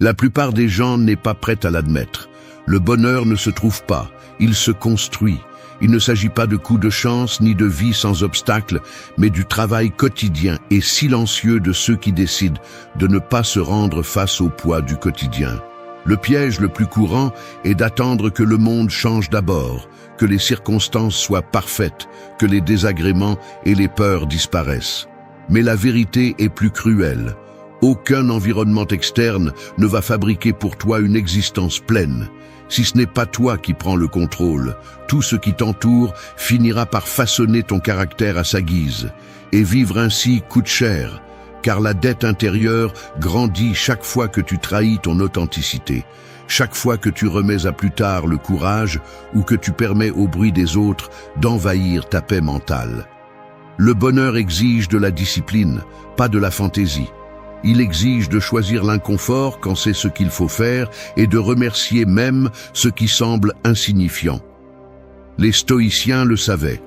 La plupart des gens n'est pas prête à l'admettre. Le bonheur ne se trouve pas, il se construit. Il ne s'agit pas de coups de chance ni de vie sans obstacle, mais du travail quotidien et silencieux de ceux qui décident de ne pas se rendre face au poids du quotidien. Le piège le plus courant est d'attendre que le monde change d'abord, que les circonstances soient parfaites, que les désagréments et les peurs disparaissent. Mais la vérité est plus cruelle. Aucun environnement externe ne va fabriquer pour toi une existence pleine. Si ce n'est pas toi qui prends le contrôle, tout ce qui t'entoure finira par façonner ton caractère à sa guise. Et vivre ainsi coûte cher, car la dette intérieure grandit chaque fois que tu trahis ton authenticité, chaque fois que tu remets à plus tard le courage ou que tu permets au bruit des autres d'envahir ta paix mentale. Le bonheur exige de la discipline, pas de la fantaisie. Il exige de choisir l'inconfort quand c'est ce qu'il faut faire et de remercier même ce qui semble insignifiant. Les stoïciens le savaient.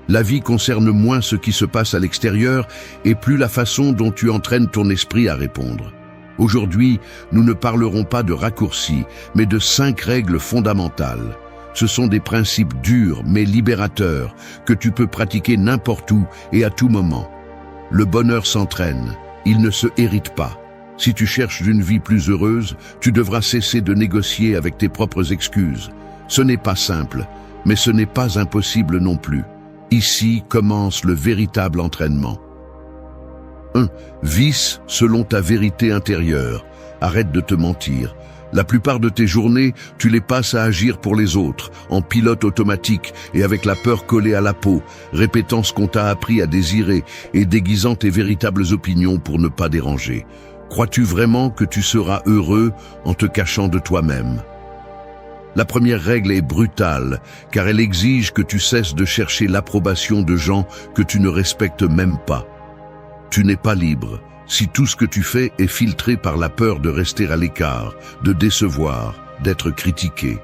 La vie concerne moins ce qui se passe à l'extérieur et plus la façon dont tu entraînes ton esprit à répondre. Aujourd'hui, nous ne parlerons pas de raccourcis, mais de 5 règles fondamentales. Ce sont des principes durs mais libérateurs que tu peux pratiquer n'importe où et à tout moment. Le bonheur s'entraîne. Il ne se hérite pas. Si tu cherches une vie plus heureuse, tu devras cesser de négocier avec tes propres excuses. Ce n'est pas simple, mais ce n'est pas impossible non plus. Ici commence le véritable entraînement. 1. Vis selon ta vérité intérieure. Arrête de te mentir. La plupart de tes journées, tu les passes à agir pour les autres, en pilote automatique et avec la peur collée à la peau, répétant ce qu'on t'a appris à désirer et déguisant tes véritables opinions pour ne pas déranger. Crois-tu vraiment que tu seras heureux en te cachant de toi-même? La première règle est brutale, car elle exige que tu cesses de chercher l'approbation de gens que tu ne respectes même pas. Tu n'es pas libre si tout ce que tu fais est filtré par la peur de rester à l'écart, de décevoir, d'être critiqué.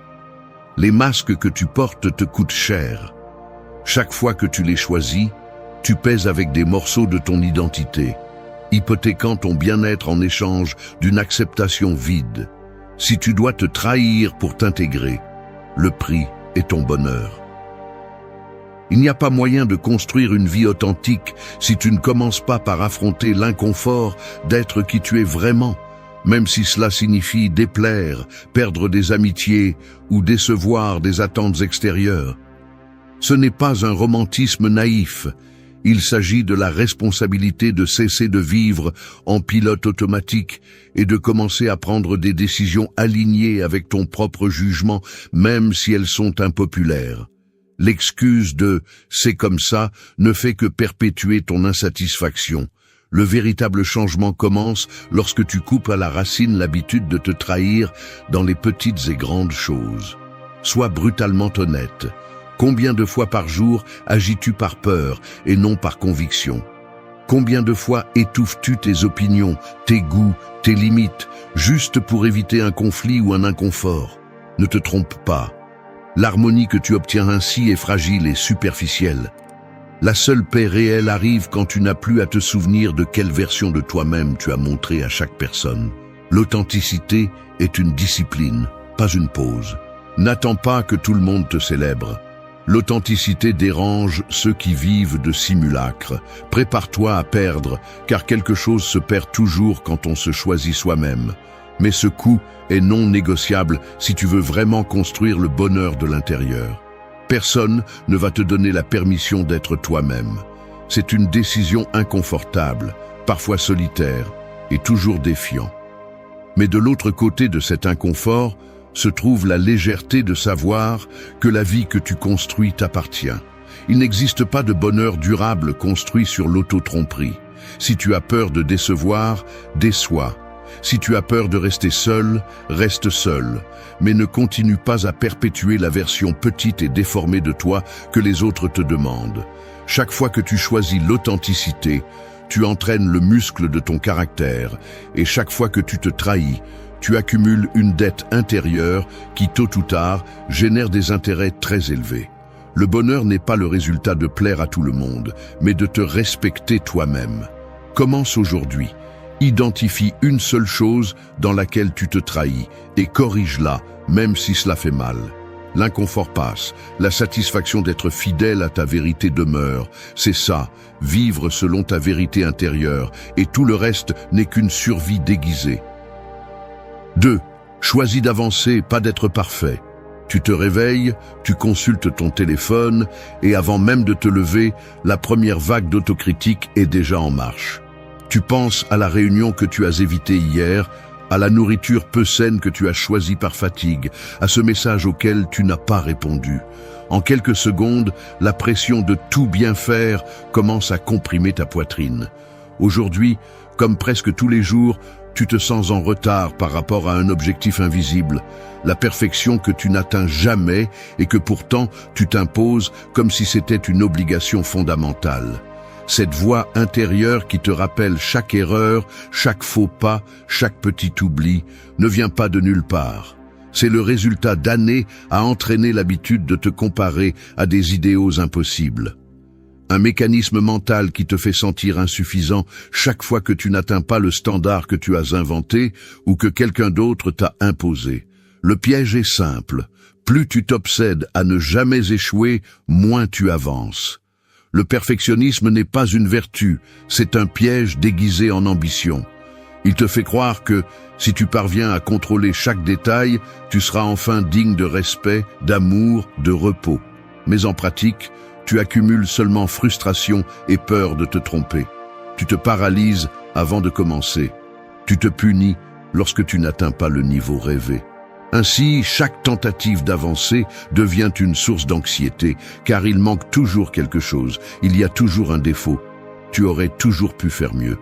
Les masques que tu portes te coûtent cher. Chaque fois que tu les choisis, tu pèses avec des morceaux de ton identité, hypothéquant ton bien-être en échange d'une acceptation vide. Si tu dois te trahir pour t'intégrer, le prix est ton bonheur. Il n'y a pas moyen de construire une vie authentique si tu ne commences pas par affronter l'inconfort d'être qui tu es vraiment, même si cela signifie déplaire, perdre des amitiés ou décevoir des attentes extérieures. Ce n'est pas un romantisme naïf. Il s'agit de la responsabilité de cesser de vivre en pilote automatique et de commencer à prendre des décisions alignées avec ton propre jugement, même si elles sont impopulaires. L'excuse de « c'est comme ça » ne fait que perpétuer ton insatisfaction. Le véritable changement commence lorsque tu coupes à la racine l'habitude de te trahir dans les petites et grandes choses. Sois brutalement honnête. Combien de fois par jour agis-tu par peur et non par conviction? Combien de fois étouffes-tu tes opinions, tes goûts, tes limites, juste pour éviter un conflit ou un inconfort? Ne te trompe pas. L'harmonie que tu obtiens ainsi est fragile et superficielle. La seule paix réelle arrive quand tu n'as plus à te souvenir de quelle version de toi-même tu as montré à chaque personne. L'authenticité est une discipline, pas une pause. N'attends pas que tout le monde te célèbre. L'authenticité dérange ceux qui vivent de simulacres. Prépare-toi à perdre, car quelque chose se perd toujours quand on se choisit soi-même. Mais ce coût est non négociable si tu veux vraiment construire le bonheur de l'intérieur. Personne ne va te donner la permission d'être toi-même. C'est une décision inconfortable, parfois solitaire et toujours défiant. Mais de l'autre côté de cet inconfort se trouve la légèreté de savoir que la vie que tu construis t'appartient. Il n'existe pas de bonheur durable construit sur l'auto-tromperie. Si tu as peur de décevoir, déçois. Si tu as peur de rester seul, reste seul, mais ne continue pas à perpétuer la version petite et déformée de toi que les autres te demandent. Chaque fois que tu choisis l'authenticité, tu entraînes le muscle de ton caractère, et chaque fois que tu te trahis, tu accumules une dette intérieure qui, tôt ou tard, génère des intérêts très élevés. Le bonheur n'est pas le résultat de plaire à tout le monde, mais de te respecter toi-même. Commence aujourd'hui. Identifie une seule chose dans laquelle tu te trahis et corrige-la, même si cela fait mal. L'inconfort passe, la satisfaction d'être fidèle à ta vérité demeure. C'est ça, vivre selon ta vérité intérieure, et tout le reste n'est qu'une survie déguisée. 2. Choisis d'avancer, pas d'être parfait. Tu te réveilles, tu consultes ton téléphone, et avant même de te lever, la première vague d'autocritique est déjà en marche. Tu penses à la réunion que tu as évitée hier, à la nourriture peu saine que tu as choisie par fatigue, à ce message auquel tu n'as pas répondu. En quelques secondes, la pression de tout bien faire commence à comprimer ta poitrine. Aujourd'hui, comme presque tous les jours, tu te sens en retard par rapport à un objectif invisible, la perfection que tu n'atteins jamais et que pourtant tu t'imposes comme si c'était une obligation fondamentale. Cette voix intérieure qui te rappelle chaque erreur, chaque faux pas, chaque petit oubli, ne vient pas de nulle part. C'est le résultat d'années à entraîner l'habitude de te comparer à des idéaux impossibles. Un mécanisme mental qui te fait sentir insuffisant chaque fois que tu n'atteins pas le standard que tu as inventé ou que quelqu'un d'autre t'a imposé. Le piège est simple. Plus tu t'obsèdes à ne jamais échouer, moins tu avances. Le perfectionnisme n'est pas une vertu, c'est un piège déguisé en ambition. Il te fait croire que, si tu parviens à contrôler chaque détail, tu seras enfin digne de respect, d'amour, de repos. Mais en pratique, tu accumules seulement frustration et peur de te tromper. Tu te paralyses avant de commencer. Tu te punis lorsque tu n'atteins pas le niveau rêvé. Ainsi, chaque tentative d'avancer devient une source d'anxiété, car il manque toujours quelque chose, il y a toujours un défaut. Tu aurais toujours pu faire mieux.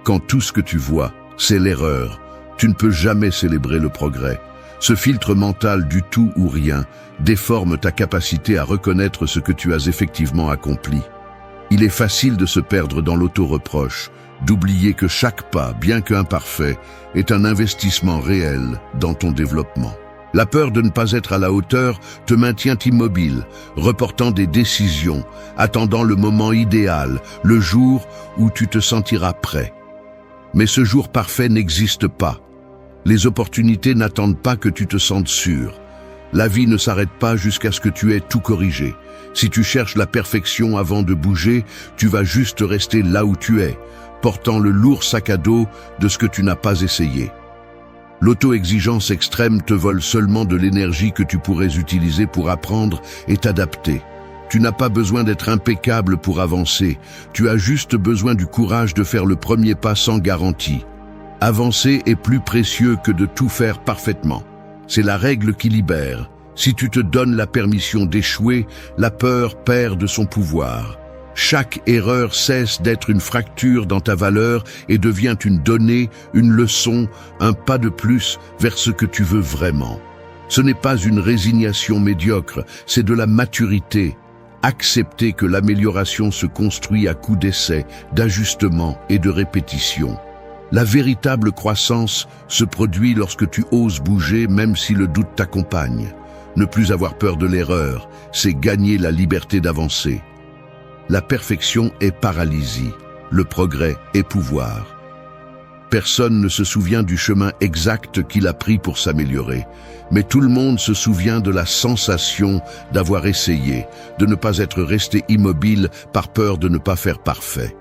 Quand tout ce que tu vois, c'est l'erreur, tu ne peux jamais célébrer le progrès. Ce filtre mental du tout ou rien déforme ta capacité à reconnaître ce que tu as effectivement accompli. Il est facile de se perdre dans l'auto-reproche, d'oublier que chaque pas, bien qu'imparfait, est un investissement réel dans ton développement. La peur de ne pas être à la hauteur te maintient immobile, reportant des décisions, attendant le moment idéal, le jour où tu te sentiras prêt. Mais ce jour parfait n'existe pas. Les opportunités n'attendent pas que tu te sentes sûr. La vie ne s'arrête pas jusqu'à ce que tu aies tout corrigé. Si tu cherches la perfection avant de bouger, tu vas juste rester là où tu es, portant le lourd sac à dos de ce que tu n'as pas essayé. L'auto-exigence extrême te vole seulement de l'énergie que tu pourrais utiliser pour apprendre et t'adapter. Tu n'as pas besoin d'être impeccable pour avancer, tu as juste besoin du courage de faire le premier pas sans garantie. Avancer est plus précieux que de tout faire parfaitement. C'est la règle qui libère. Si tu te donnes la permission d'échouer, la peur perd de son pouvoir. Chaque erreur cesse d'être une fracture dans ta valeur et devient une donnée, une leçon, un pas de plus vers ce que tu veux vraiment. Ce n'est pas une résignation médiocre, c'est de la maturité. Accepter que l'amélioration se construit à coups d'essais, d'ajustements et de répétitions. La véritable croissance se produit lorsque tu oses bouger même si le doute t'accompagne. Ne plus avoir peur de l'erreur, c'est gagner la liberté d'avancer. La perfection est paralysie, le progrès est pouvoir. Personne ne se souvient du chemin exact qu'il a pris pour s'améliorer, mais tout le monde se souvient de la sensation d'avoir essayé, de ne pas être resté immobile par peur de ne pas faire parfait.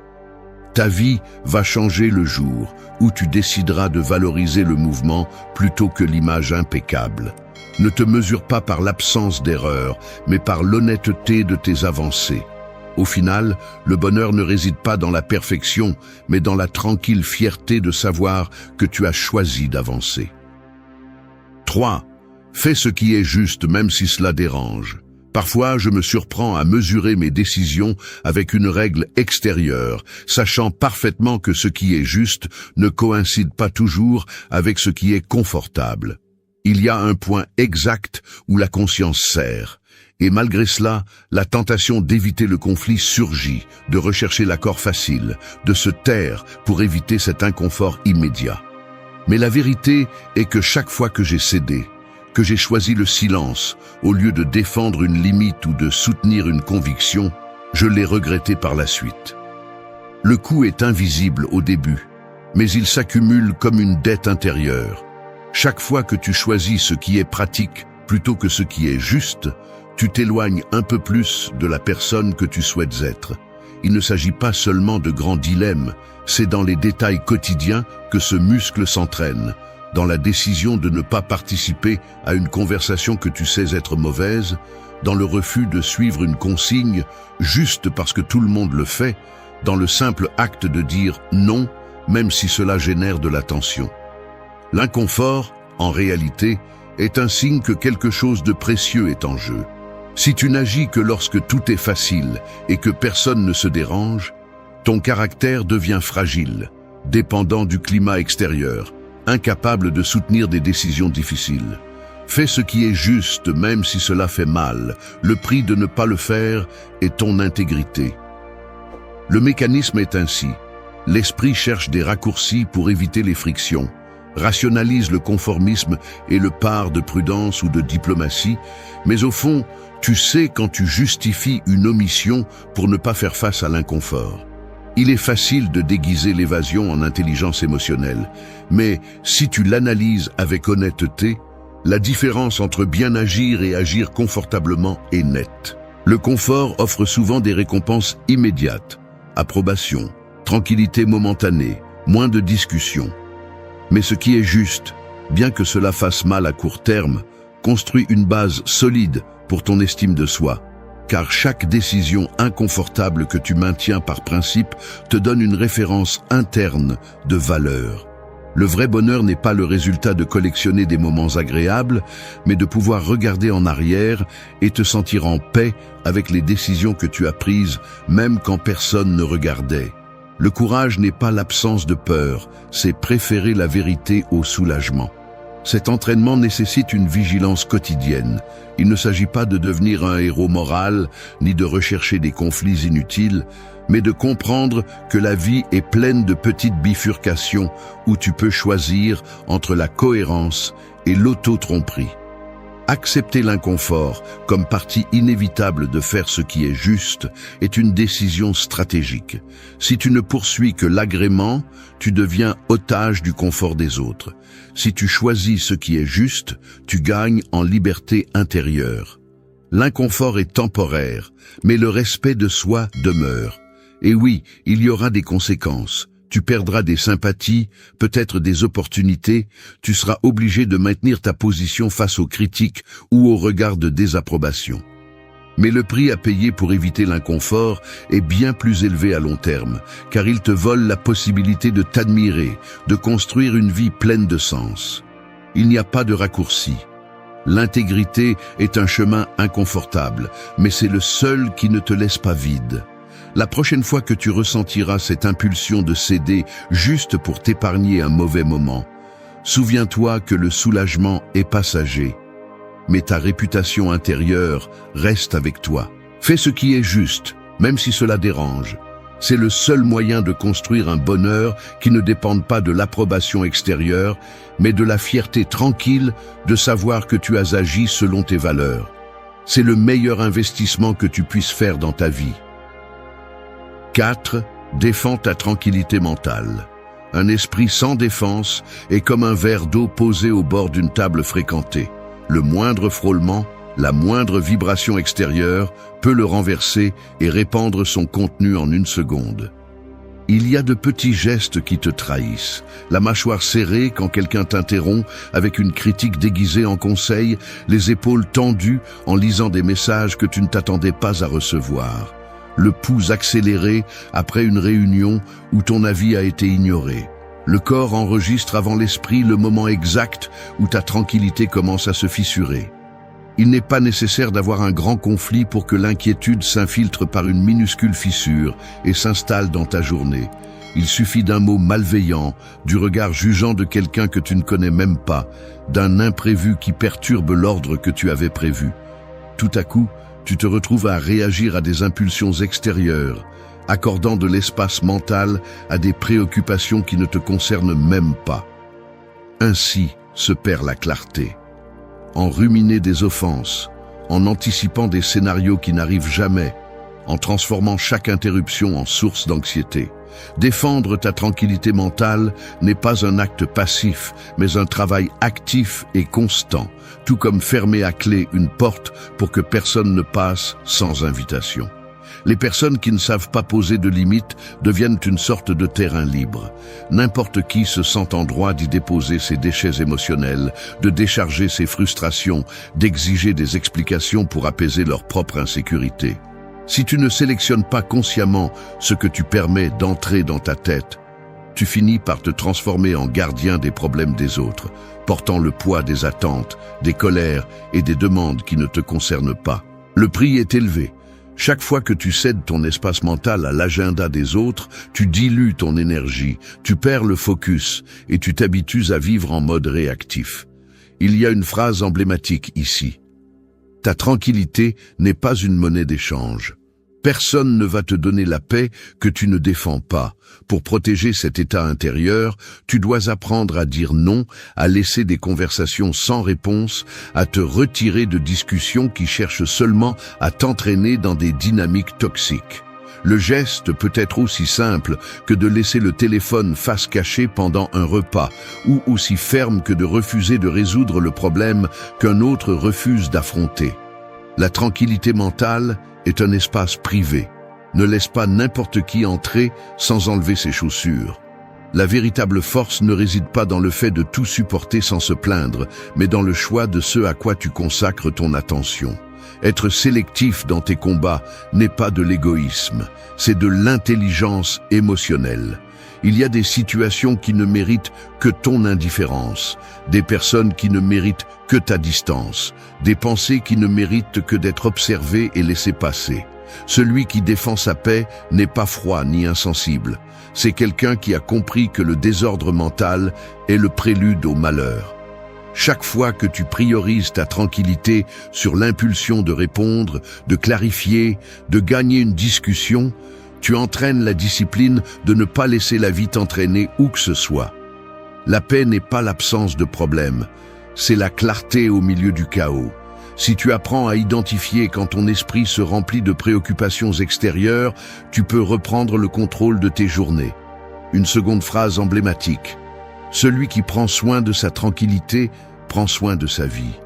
Ta vie va changer le jour où tu décideras de valoriser le mouvement plutôt que l'image impeccable. Ne te mesure pas par l'absence d'erreur, mais par l'honnêteté de tes avancées. Au final, le bonheur ne réside pas dans la perfection, mais dans la tranquille fierté de savoir que tu as choisi d'avancer. 3. Fais ce qui est juste même si cela dérange. Parfois, je me surprends à mesurer mes décisions avec une règle extérieure, sachant parfaitement que ce qui est juste ne coïncide pas toujours avec ce qui est confortable. Il y a un point exact où la conscience serre. Et malgré cela, la tentation d'éviter le conflit surgit, de rechercher l'accord facile, de se taire pour éviter cet inconfort immédiat. Mais la vérité est que chaque fois que j'ai cédé, que j'ai choisi le silence, au lieu de défendre une limite ou de soutenir une conviction, je l'ai regretté par la suite. Le coup est invisible au début, mais ils s'accumulent comme une dette intérieure. Chaque fois que tu choisis ce qui est pratique plutôt que ce qui est juste, tu t'éloignes un peu plus de la personne que tu souhaites être. Il ne s'agit pas seulement de grands dilemmes, c'est dans les détails quotidiens que ce muscle s'entraîne, dans la décision de ne pas participer à une conversation que tu sais être mauvaise, dans le refus de suivre une consigne juste parce que tout le monde le fait, dans le simple acte de dire non, même si cela génère de la tension. L'inconfort, en réalité, est un signe que quelque chose de précieux est en jeu. Si tu n'agis que lorsque tout est facile et que personne ne se dérange, ton caractère devient fragile, dépendant du climat extérieur, incapable de soutenir des décisions difficiles. Fais ce qui est juste, même si cela fait mal. Le prix de ne pas le faire est ton intégrité. Le mécanisme est ainsi. L'esprit cherche des raccourcis pour éviter les frictions, rationalise le conformisme et le part de prudence ou de diplomatie, mais au fond, tu sais quand tu justifies une omission pour ne pas faire face à l'inconfort. Il est facile de déguiser l'évasion en intelligence émotionnelle, mais si tu l'analyses avec honnêteté, la différence entre bien agir et agir confortablement est nette. Le confort offre souvent des récompenses immédiates, approbation, tranquillité momentanée, moins de discussions. Mais ce qui est juste, bien que cela fasse mal à court terme, construit une base solide pour ton estime de soi. Car chaque décision inconfortable que tu maintiens par principe te donne une référence interne de valeur. Le vrai bonheur n'est pas le résultat de collectionner des moments agréables, mais de pouvoir regarder en arrière et te sentir en paix avec les décisions que tu as prises, même quand personne ne regardait. Le courage n'est pas l'absence de peur, c'est préférer la vérité au soulagement. Cet entraînement nécessite une vigilance quotidienne. Il ne s'agit pas de devenir un héros moral, ni de rechercher des conflits inutiles, mais de comprendre que la vie est pleine de petites bifurcations où tu peux choisir entre la cohérence et l'auto-tromperie. Accepter l'inconfort comme partie inévitable de faire ce qui est juste est une décision stratégique. Si tu ne poursuis que l'agrément, tu deviens otage du confort des autres. Si tu choisis ce qui est juste, tu gagnes en liberté intérieure. L'inconfort est temporaire, mais le respect de soi demeure. Et oui, il y aura des conséquences. Tu perdras des sympathies, peut-être des opportunités, tu seras obligé de maintenir ta position face aux critiques ou aux regards de désapprobation. Mais le prix à payer pour éviter l'inconfort est bien plus élevé à long terme, car il te vole la possibilité de t'admirer, de construire une vie pleine de sens. Il n'y a pas de raccourci. L'intégrité est un chemin inconfortable, mais c'est le seul qui ne te laisse pas vide. La prochaine fois que tu ressentiras cette impulsion de céder juste pour t'épargner un mauvais moment, souviens-toi que le soulagement est passager, mais ta réputation intérieure reste avec toi. Fais ce qui est juste, même si cela dérange. C'est le seul moyen de construire un bonheur qui ne dépende pas de l'approbation extérieure, mais de la fierté tranquille de savoir que tu as agi selon tes valeurs. C'est le meilleur investissement que tu puisses faire dans ta vie. 4. Défends ta tranquillité mentale. Un esprit sans défense est comme un verre d'eau posé au bord d'une table fréquentée. Le moindre frôlement, la moindre vibration extérieure peut le renverser et répandre son contenu en une seconde. Il y a de petits gestes qui te trahissent. La mâchoire serrée quand quelqu'un t'interrompt avec une critique déguisée en conseil, les épaules tendues en lisant des messages que tu ne t'attendais pas à recevoir. Le pouls accéléré après une réunion où ton avis a été ignoré. Le corps enregistre avant l'esprit le moment exact où ta tranquillité commence à se fissurer. Il n'est pas nécessaire d'avoir un grand conflit pour que l'inquiétude s'infiltre par une minuscule fissure et s'installe dans ta journée. Il suffit d'un mot malveillant, du regard jugeant de quelqu'un que tu ne connais même pas, d'un imprévu qui perturbe l'ordre que tu avais prévu. Tout à coup, tu te retrouves à réagir à des impulsions extérieures, accordant de l'espace mental à des préoccupations qui ne te concernent même pas. Ainsi se perd la clarté. En ruminer des offenses, en anticipant des scénarios qui n'arrivent jamais, en transformant chaque interruption en source d'anxiété. Défendre ta tranquillité mentale n'est pas un acte passif, mais un travail actif et constant, tout comme fermer à clé une porte pour que personne ne passe sans invitation. Les personnes qui ne savent pas poser de limites deviennent une sorte de terrain libre. N'importe qui se sent en droit d'y déposer ses déchets émotionnels, de décharger ses frustrations, d'exiger des explications pour apaiser leur propre insécurité. Si tu ne sélectionnes pas consciemment ce que tu permets d'entrer dans ta tête, tu finis par te transformer en gardien des problèmes des autres, portant le poids des attentes, des colères et des demandes qui ne te concernent pas. Le prix est élevé. Chaque fois que tu cèdes ton espace mental à l'agenda des autres, tu dilues ton énergie, tu perds le focus et tu t'habitues à vivre en mode réactif. Il y a une phrase emblématique ici. Ta tranquillité n'est pas une monnaie d'échange. Personne ne va te donner la paix que tu ne défends pas. Pour protéger cet état intérieur, tu dois apprendre à dire non, à laisser des conversations sans réponse, à te retirer de discussions qui cherchent seulement à t'entraîner dans des dynamiques toxiques. Le geste peut être aussi simple que de laisser le téléphone face cachée pendant un repas, ou aussi ferme que de refuser de résoudre le problème qu'un autre refuse d'affronter. La tranquillité mentale est un espace privé. Ne laisse pas n'importe qui entrer sans enlever ses chaussures. La véritable force ne réside pas dans le fait de tout supporter sans se plaindre, mais dans le choix de ce à quoi tu consacres ton attention. Être sélectif dans tes combats n'est pas de l'égoïsme, c'est de l'intelligence émotionnelle. Il y a des situations qui ne méritent que ton indifférence, des personnes qui ne méritent que ta distance, des pensées qui ne méritent que d'être observées et laissées passer. Celui qui défend sa paix n'est pas froid ni insensible. C'est quelqu'un qui a compris que le désordre mental est le prélude au malheur. Chaque fois que tu priorises ta tranquillité sur l'impulsion de répondre, de clarifier, de gagner une discussion, tu entraînes la discipline de ne pas laisser la vie t'entraîner où que ce soit. La paix n'est pas l'absence de problème, c'est la clarté au milieu du chaos. Si tu apprends à identifier quand ton esprit se remplit de préoccupations extérieures, tu peux reprendre le contrôle de tes journées. Une seconde phrase emblématique. Celui qui prend soin de sa tranquillité prend soin de sa vie.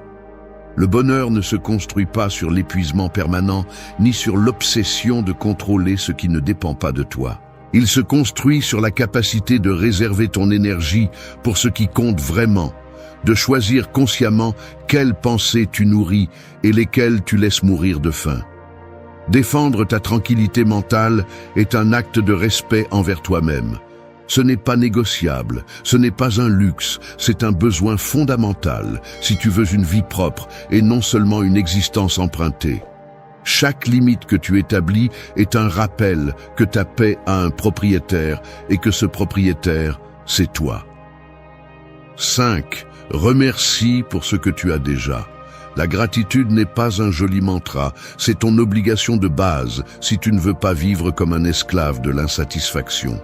Le bonheur ne se construit pas sur l'épuisement permanent, ni sur l'obsession de contrôler ce qui ne dépend pas de toi. Il se construit sur la capacité de réserver ton énergie pour ce qui compte vraiment, de choisir consciemment quelles pensées tu nourris et lesquelles tu laisses mourir de faim. Défendre ta tranquillité mentale est un acte de respect envers toi-même. Ce n'est pas négociable, ce n'est pas un luxe, c'est un besoin fondamental si tu veux une vie propre et non seulement une existence empruntée. Chaque limite que tu établis est un rappel que ta paix a un propriétaire et que ce propriétaire, c'est toi. 5. Remercie pour ce que tu as déjà. La gratitude n'est pas un joli mantra, c'est ton obligation de base si tu ne veux pas vivre comme un esclave de l'insatisfaction.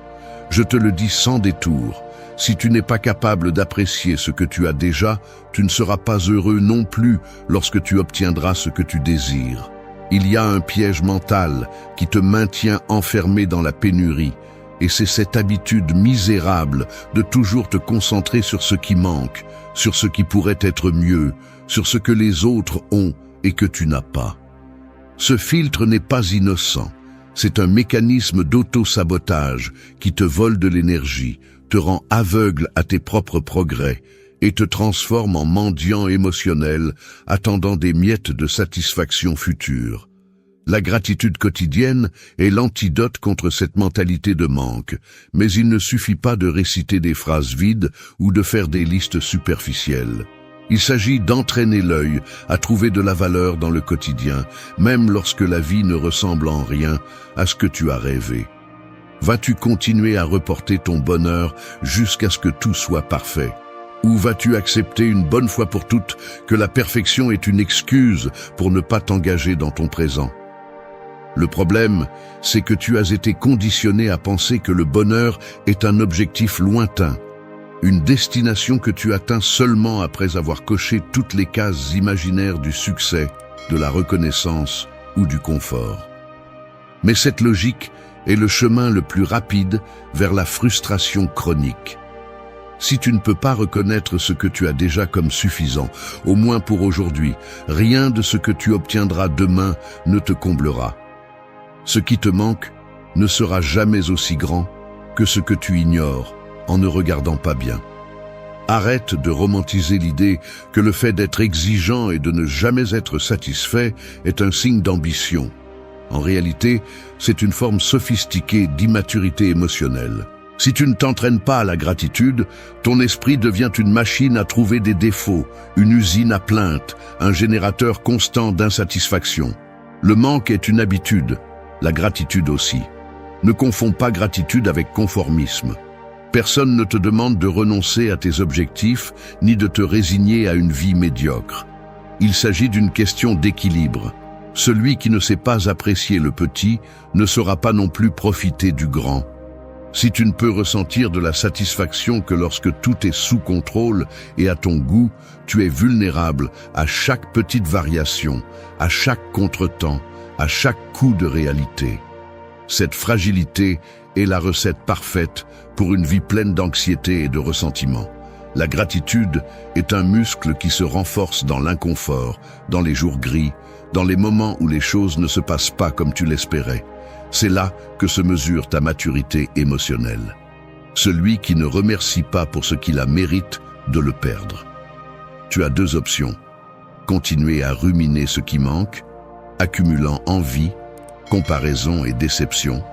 Je te le dis sans détour, si tu n'es pas capable d'apprécier ce que tu as déjà, tu ne seras pas heureux non plus lorsque tu obtiendras ce que tu désires. Il y a un piège mental qui te maintient enfermé dans la pénurie, et c'est cette habitude misérable de toujours te concentrer sur ce qui manque, sur ce qui pourrait être mieux, sur ce que les autres ont et que tu n'as pas. Ce filtre n'est pas innocent. C'est un mécanisme d'auto-sabotage qui te vole de l'énergie, te rend aveugle à tes propres progrès et te transforme en mendiant émotionnel attendant des miettes de satisfaction future. La gratitude quotidienne est l'antidote contre cette mentalité de manque, mais il ne suffit pas de réciter des phrases vides ou de faire des listes superficielles. Il s'agit d'entraîner l'œil à trouver de la valeur dans le quotidien, même lorsque la vie ne ressemble en rien à ce que tu as rêvé. Vas-tu continuer à reporter ton bonheur jusqu'à ce que tout soit parfait? Ou vas-tu accepter une bonne fois pour toutes que la perfection est une excuse pour ne pas t'engager dans ton présent? Le problème, c'est que tu as été conditionné à penser que le bonheur est un objectif lointain, une destination que tu atteins seulement après avoir coché toutes les cases imaginaires du succès, de la reconnaissance ou du confort. Mais cette logique est le chemin le plus rapide vers la frustration chronique. Si tu ne peux pas reconnaître ce que tu as déjà comme suffisant, au moins pour aujourd'hui, rien de ce que tu obtiendras demain ne te comblera. Ce qui te manque ne sera jamais aussi grand que ce que tu ignores en ne regardant pas bien. Arrête de romantiser l'idée que le fait d'être exigeant et de ne jamais être satisfait est un signe d'ambition. En réalité, c'est une forme sophistiquée d'immaturité émotionnelle. Si tu ne t'entraînes pas à la gratitude, ton esprit devient une machine à trouver des défauts, une usine à plaintes, un générateur constant d'insatisfaction. Le manque est une habitude, la gratitude aussi. Ne confonds pas gratitude avec conformisme. Personne ne te demande de renoncer à tes objectifs, ni de te résigner à une vie médiocre. Il s'agit d'une question d'équilibre. Celui qui ne sait pas apprécier le petit ne saura pas non plus profiter du grand. Si tu ne peux ressentir de la satisfaction que lorsque tout est sous contrôle et à ton goût, tu es vulnérable à chaque petite variation, à chaque contretemps, à chaque coup de réalité. Cette fragilité est la recette parfaite pour une vie pleine d'anxiété et de ressentiment. La gratitude est un muscle qui se renforce dans l'inconfort, dans les jours gris, dans les moments où les choses ne se passent pas comme tu l'espérais. C'est là que se mesure ta maturité émotionnelle. Celui qui ne remercie pas pour ce qu'il a mérite de le perdre. Tu as deux options. Continuer à ruminer ce qui manque, accumulant envie, comparaison et déception,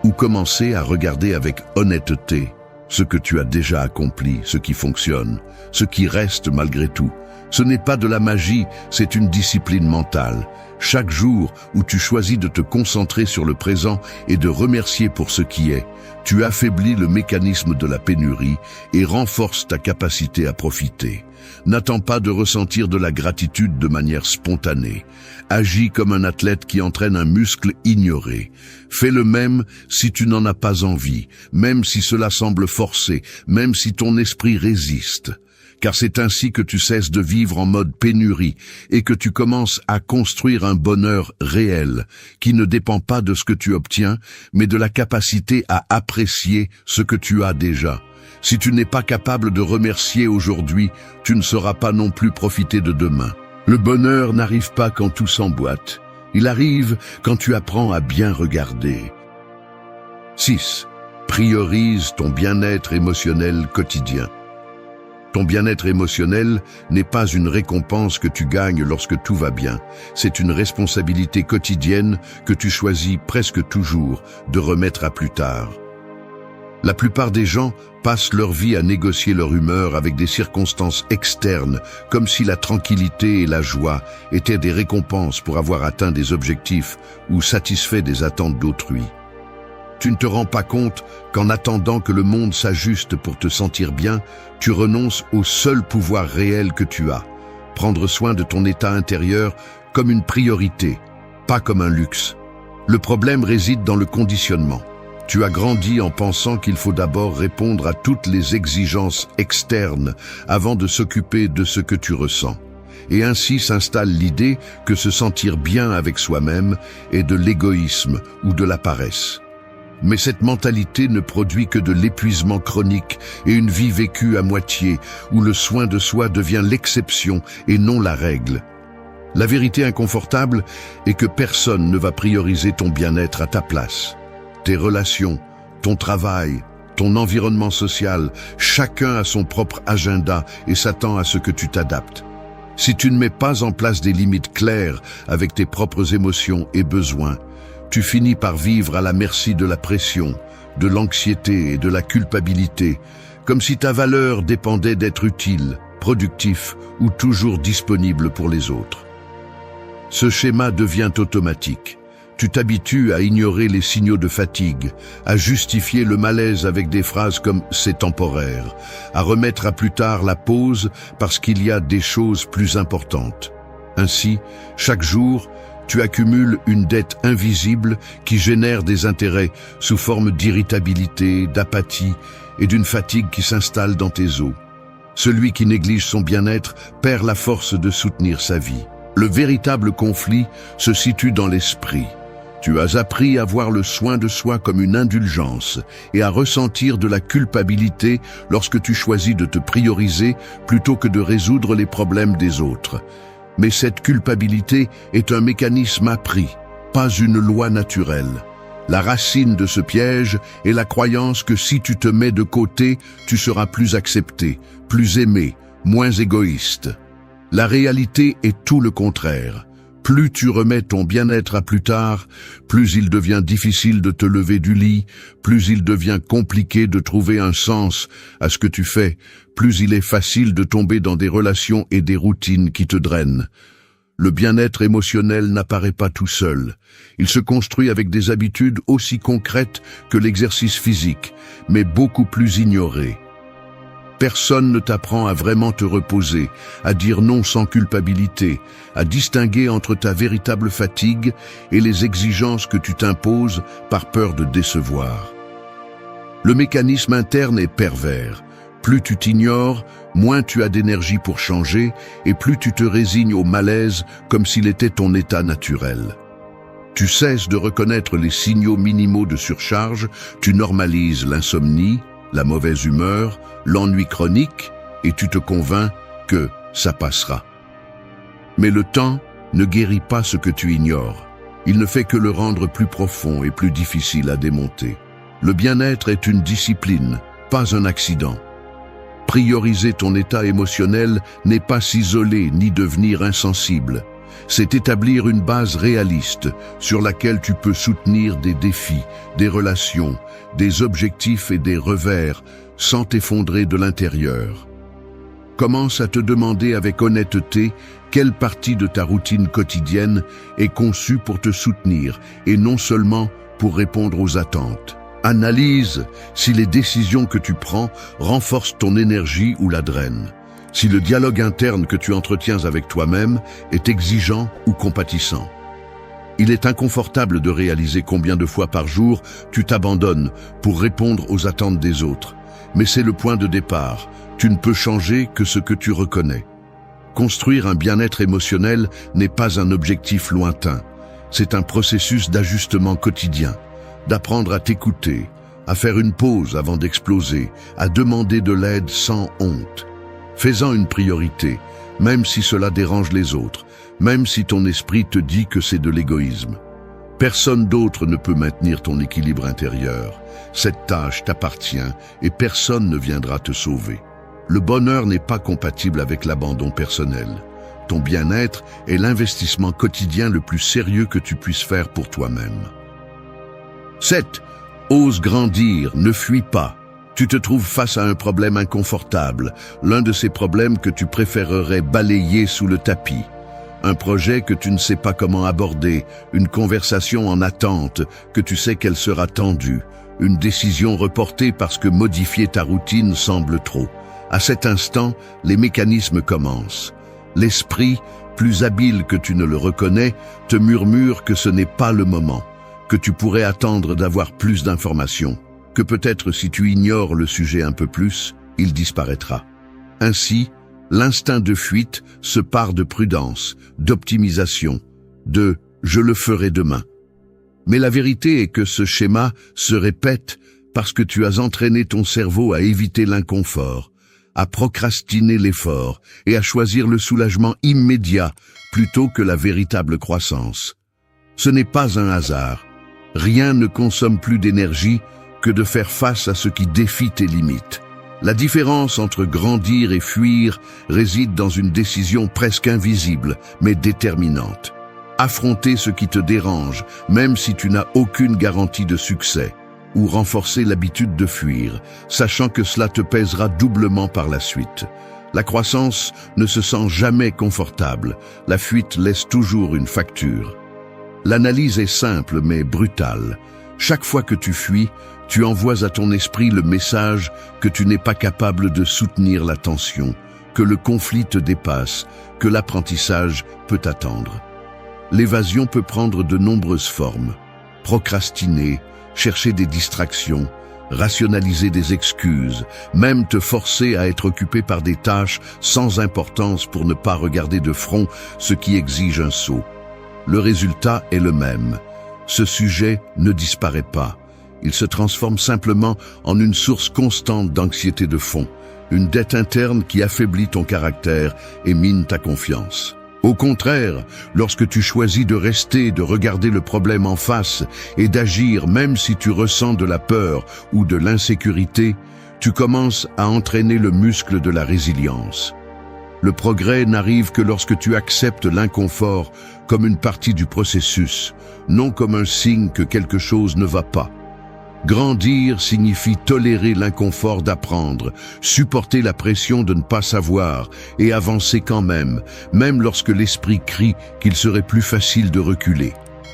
ou commencer à regarder avec honnêteté ce que tu as déjà accompli, ce qui fonctionne, ce qui reste malgré tout. Ce n'est pas de la magie, c'est une discipline mentale. Chaque jour où tu choisis de te concentrer sur le présent et de remercier pour ce qui est, tu affaiblis le mécanisme de la pénurie et renforces ta capacité à profiter. N'attends pas de ressentir de la gratitude de manière spontanée. Agis comme un athlète qui entraîne un muscle ignoré. Fais le même si tu n'en as pas envie, même si cela semble forcé, même si ton esprit résiste. Car c'est ainsi que tu cesses de vivre en mode pénurie et que tu commences à construire un bonheur réel qui ne dépend pas de ce que tu obtiens, mais de la capacité à apprécier ce que tu as déjà. Si tu n'es pas capable de remercier aujourd'hui, tu ne sauras pas non plus profiter de demain. Le bonheur n'arrive pas quand tout s'emboîte. Il arrive quand tu apprends à bien regarder. 6. Priorise ton bien-être émotionnel quotidien. Ton bien-être émotionnel n'est pas une récompense que tu gagnes lorsque tout va bien. C'est une responsabilité quotidienne que tu choisis presque toujours de remettre à plus tard. La plupart des gens passent leur vie à négocier leur humeur avec des circonstances externes, comme si la tranquillité et la joie étaient des récompenses pour avoir atteint des objectifs ou satisfait des attentes d'autrui. Tu ne te rends pas compte qu'en attendant que le monde s'ajuste pour te sentir bien, tu renonces au seul pouvoir réel que tu as. Prendre soin de ton état intérieur comme une priorité, pas comme un luxe. Le problème réside dans le conditionnement. Tu as grandi en pensant qu'il faut d'abord répondre à toutes les exigences externes avant de s'occuper de ce que tu ressens. Et ainsi s'installe l'idée que se sentir bien avec soi-même est de l'égoïsme ou de la paresse. Mais cette mentalité ne produit que de l'épuisement chronique et une vie vécue à moitié, où le soin de soi devient l'exception et non la règle. La vérité inconfortable est que personne ne va prioriser ton bien-être à ta place. Tes relations, ton travail, ton environnement social, chacun a son propre agenda et s'attend à ce que tu t'adaptes. Si tu ne mets pas en place des limites claires avec tes propres émotions et besoins, tu finis par vivre à la merci de la pression, de l'anxiété et de la culpabilité, comme si ta valeur dépendait d'être utile, productif ou toujours disponible pour les autres. Ce schéma devient automatique. Tu t'habitues à ignorer les signaux de fatigue, à justifier le malaise avec des phrases comme « c'est temporaire », à remettre à plus tard la pause parce qu'il y a des choses plus importantes. Ainsi, chaque jour, tu accumules une dette invisible qui génère des intérêts sous forme d'irritabilité, d'apathie et d'une fatigue qui s'installe dans tes os. Celui qui néglige son bien-être perd la force de soutenir sa vie. Le véritable conflit se situe dans l'esprit. Tu as appris à voir le soin de soi comme une indulgence et à ressentir de la culpabilité lorsque tu choisis de te prioriser plutôt que de résoudre les problèmes des autres. Mais cette culpabilité est un mécanisme appris, pas une loi naturelle. La racine de ce piège est la croyance que si tu te mets de côté, tu seras plus accepté, plus aimé, moins égoïste. La réalité est tout le contraire. Plus tu remets ton bien-être à plus tard, plus il devient difficile de te lever du lit, plus il devient compliqué de trouver un sens à ce que tu fais, plus il est facile de tomber dans des relations et des routines qui te drainent. Le bien-être émotionnel n'apparaît pas tout seul. Il se construit avec des habitudes aussi concrètes que l'exercice physique, mais beaucoup plus ignorées. Personne ne t'apprend à vraiment te reposer, à dire non sans culpabilité, à distinguer entre ta véritable fatigue et les exigences que tu t'imposes par peur de décevoir. Le mécanisme interne est pervers. Plus tu t'ignores, moins tu as d'énergie pour changer et plus tu te résignes au malaise comme s'il était ton état naturel. Tu cesses de reconnaître les signaux minimaux de surcharge, tu normalises l'insomnie, la mauvaise humeur, l'ennui chronique, et tu te convaincs que ça passera. Mais le temps ne guérit pas ce que tu ignores. Il ne fait que le rendre plus profond et plus difficile à démonter. Le bien-être est une discipline, pas un accident. Prioriser ton état émotionnel n'est pas s'isoler ni devenir insensible. C'est établir une base réaliste sur laquelle tu peux soutenir des défis, des relations, des objectifs et des revers sans t'effondrer de l'intérieur. Commence à te demander avec honnêteté quelle partie de ta routine quotidienne est conçue pour te soutenir et non seulement pour répondre aux attentes. Analyse si les décisions que tu prends renforcent ton énergie ou la drainent. Si le dialogue interne que tu entretiens avec toi-même est exigeant ou compatissant. Il est inconfortable de réaliser combien de fois par jour tu t'abandonnes pour répondre aux attentes des autres. Mais c'est le point de départ. Tu ne peux changer que ce que tu reconnais. Construire un bien-être émotionnel n'est pas un objectif lointain. C'est un processus d'ajustement quotidien. D'apprendre à t'écouter, à faire une pause avant d'exploser, à demander de l'aide sans honte. Fais-en une priorité, même si cela dérange les autres, même si ton esprit te dit que c'est de l'égoïsme. Personne d'autre ne peut maintenir ton équilibre intérieur. Cette tâche t'appartient et personne ne viendra te sauver. Le bonheur n'est pas compatible avec l'abandon personnel. Ton bien-être est l'investissement quotidien le plus sérieux que tu puisses faire pour toi-même. 7. Ose grandir, ne fuis pas. Tu te trouves face à un problème inconfortable, l'un de ces problèmes que tu préférerais balayer sous le tapis. Un projet que tu ne sais pas comment aborder, une conversation en attente, que tu sais qu'elle sera tendue, une décision reportée parce que modifier ta routine semble trop. À cet instant, les mécanismes commencent. L'esprit, plus habile que tu ne le reconnais, te murmure que ce n'est pas le moment, que tu pourrais attendre d'avoir plus d'informations, que peut-être si tu ignores le sujet un peu plus, il disparaîtra. Ainsi, l'instinct de fuite se pare de prudence, d'optimisation, de « je le ferai demain ». Mais la vérité est que ce schéma se répète parce que tu as entraîné ton cerveau à éviter l'inconfort, à procrastiner l'effort et à choisir le soulagement immédiat plutôt que la véritable croissance. Ce n'est pas un hasard. Rien ne consomme plus d'énergie que de faire face à ce qui défie tes limites. La différence entre grandir et fuir réside dans une décision presque invisible, mais déterminante. Affronter ce qui te dérange, même si tu n'as aucune garantie de succès, ou renforcer l'habitude de fuir, sachant que cela te pèsera doublement par la suite. La croissance ne se sent jamais confortable, la fuite laisse toujours une facture. L'analyse est simple mais brutale. Chaque fois que tu fuis, tu envoies à ton esprit le message que tu n'es pas capable de soutenir la tension, que le conflit te dépasse, que l'apprentissage peut attendre. L'évasion peut prendre de nombreuses formes. Procrastiner, chercher des distractions, rationaliser des excuses, même te forcer à être occupé par des tâches sans importance pour ne pas regarder de front ce qui exige un saut. Le résultat est le même. ce sujet ne disparaît pas. Il se transforme simplement en une source constante d'anxiété de fond, une dette interne qui affaiblit ton caractère et mine ta confiance. Au contraire, lorsque tu choisis de rester, de regarder le problème en face et d'agir même si tu ressens de la peur ou de l'insécurité, tu commences à entraîner le muscle de la résilience. Le progrès n'arrive que lorsque tu acceptes l'inconfort comme une partie du processus, non comme un signe que quelque chose ne va pas. Grandir signifie tolérer l'inconfort d'apprendre, supporter la pression de ne pas savoir et avancer quand même lorsque l'esprit crie qu'il serait plus facile de reculer.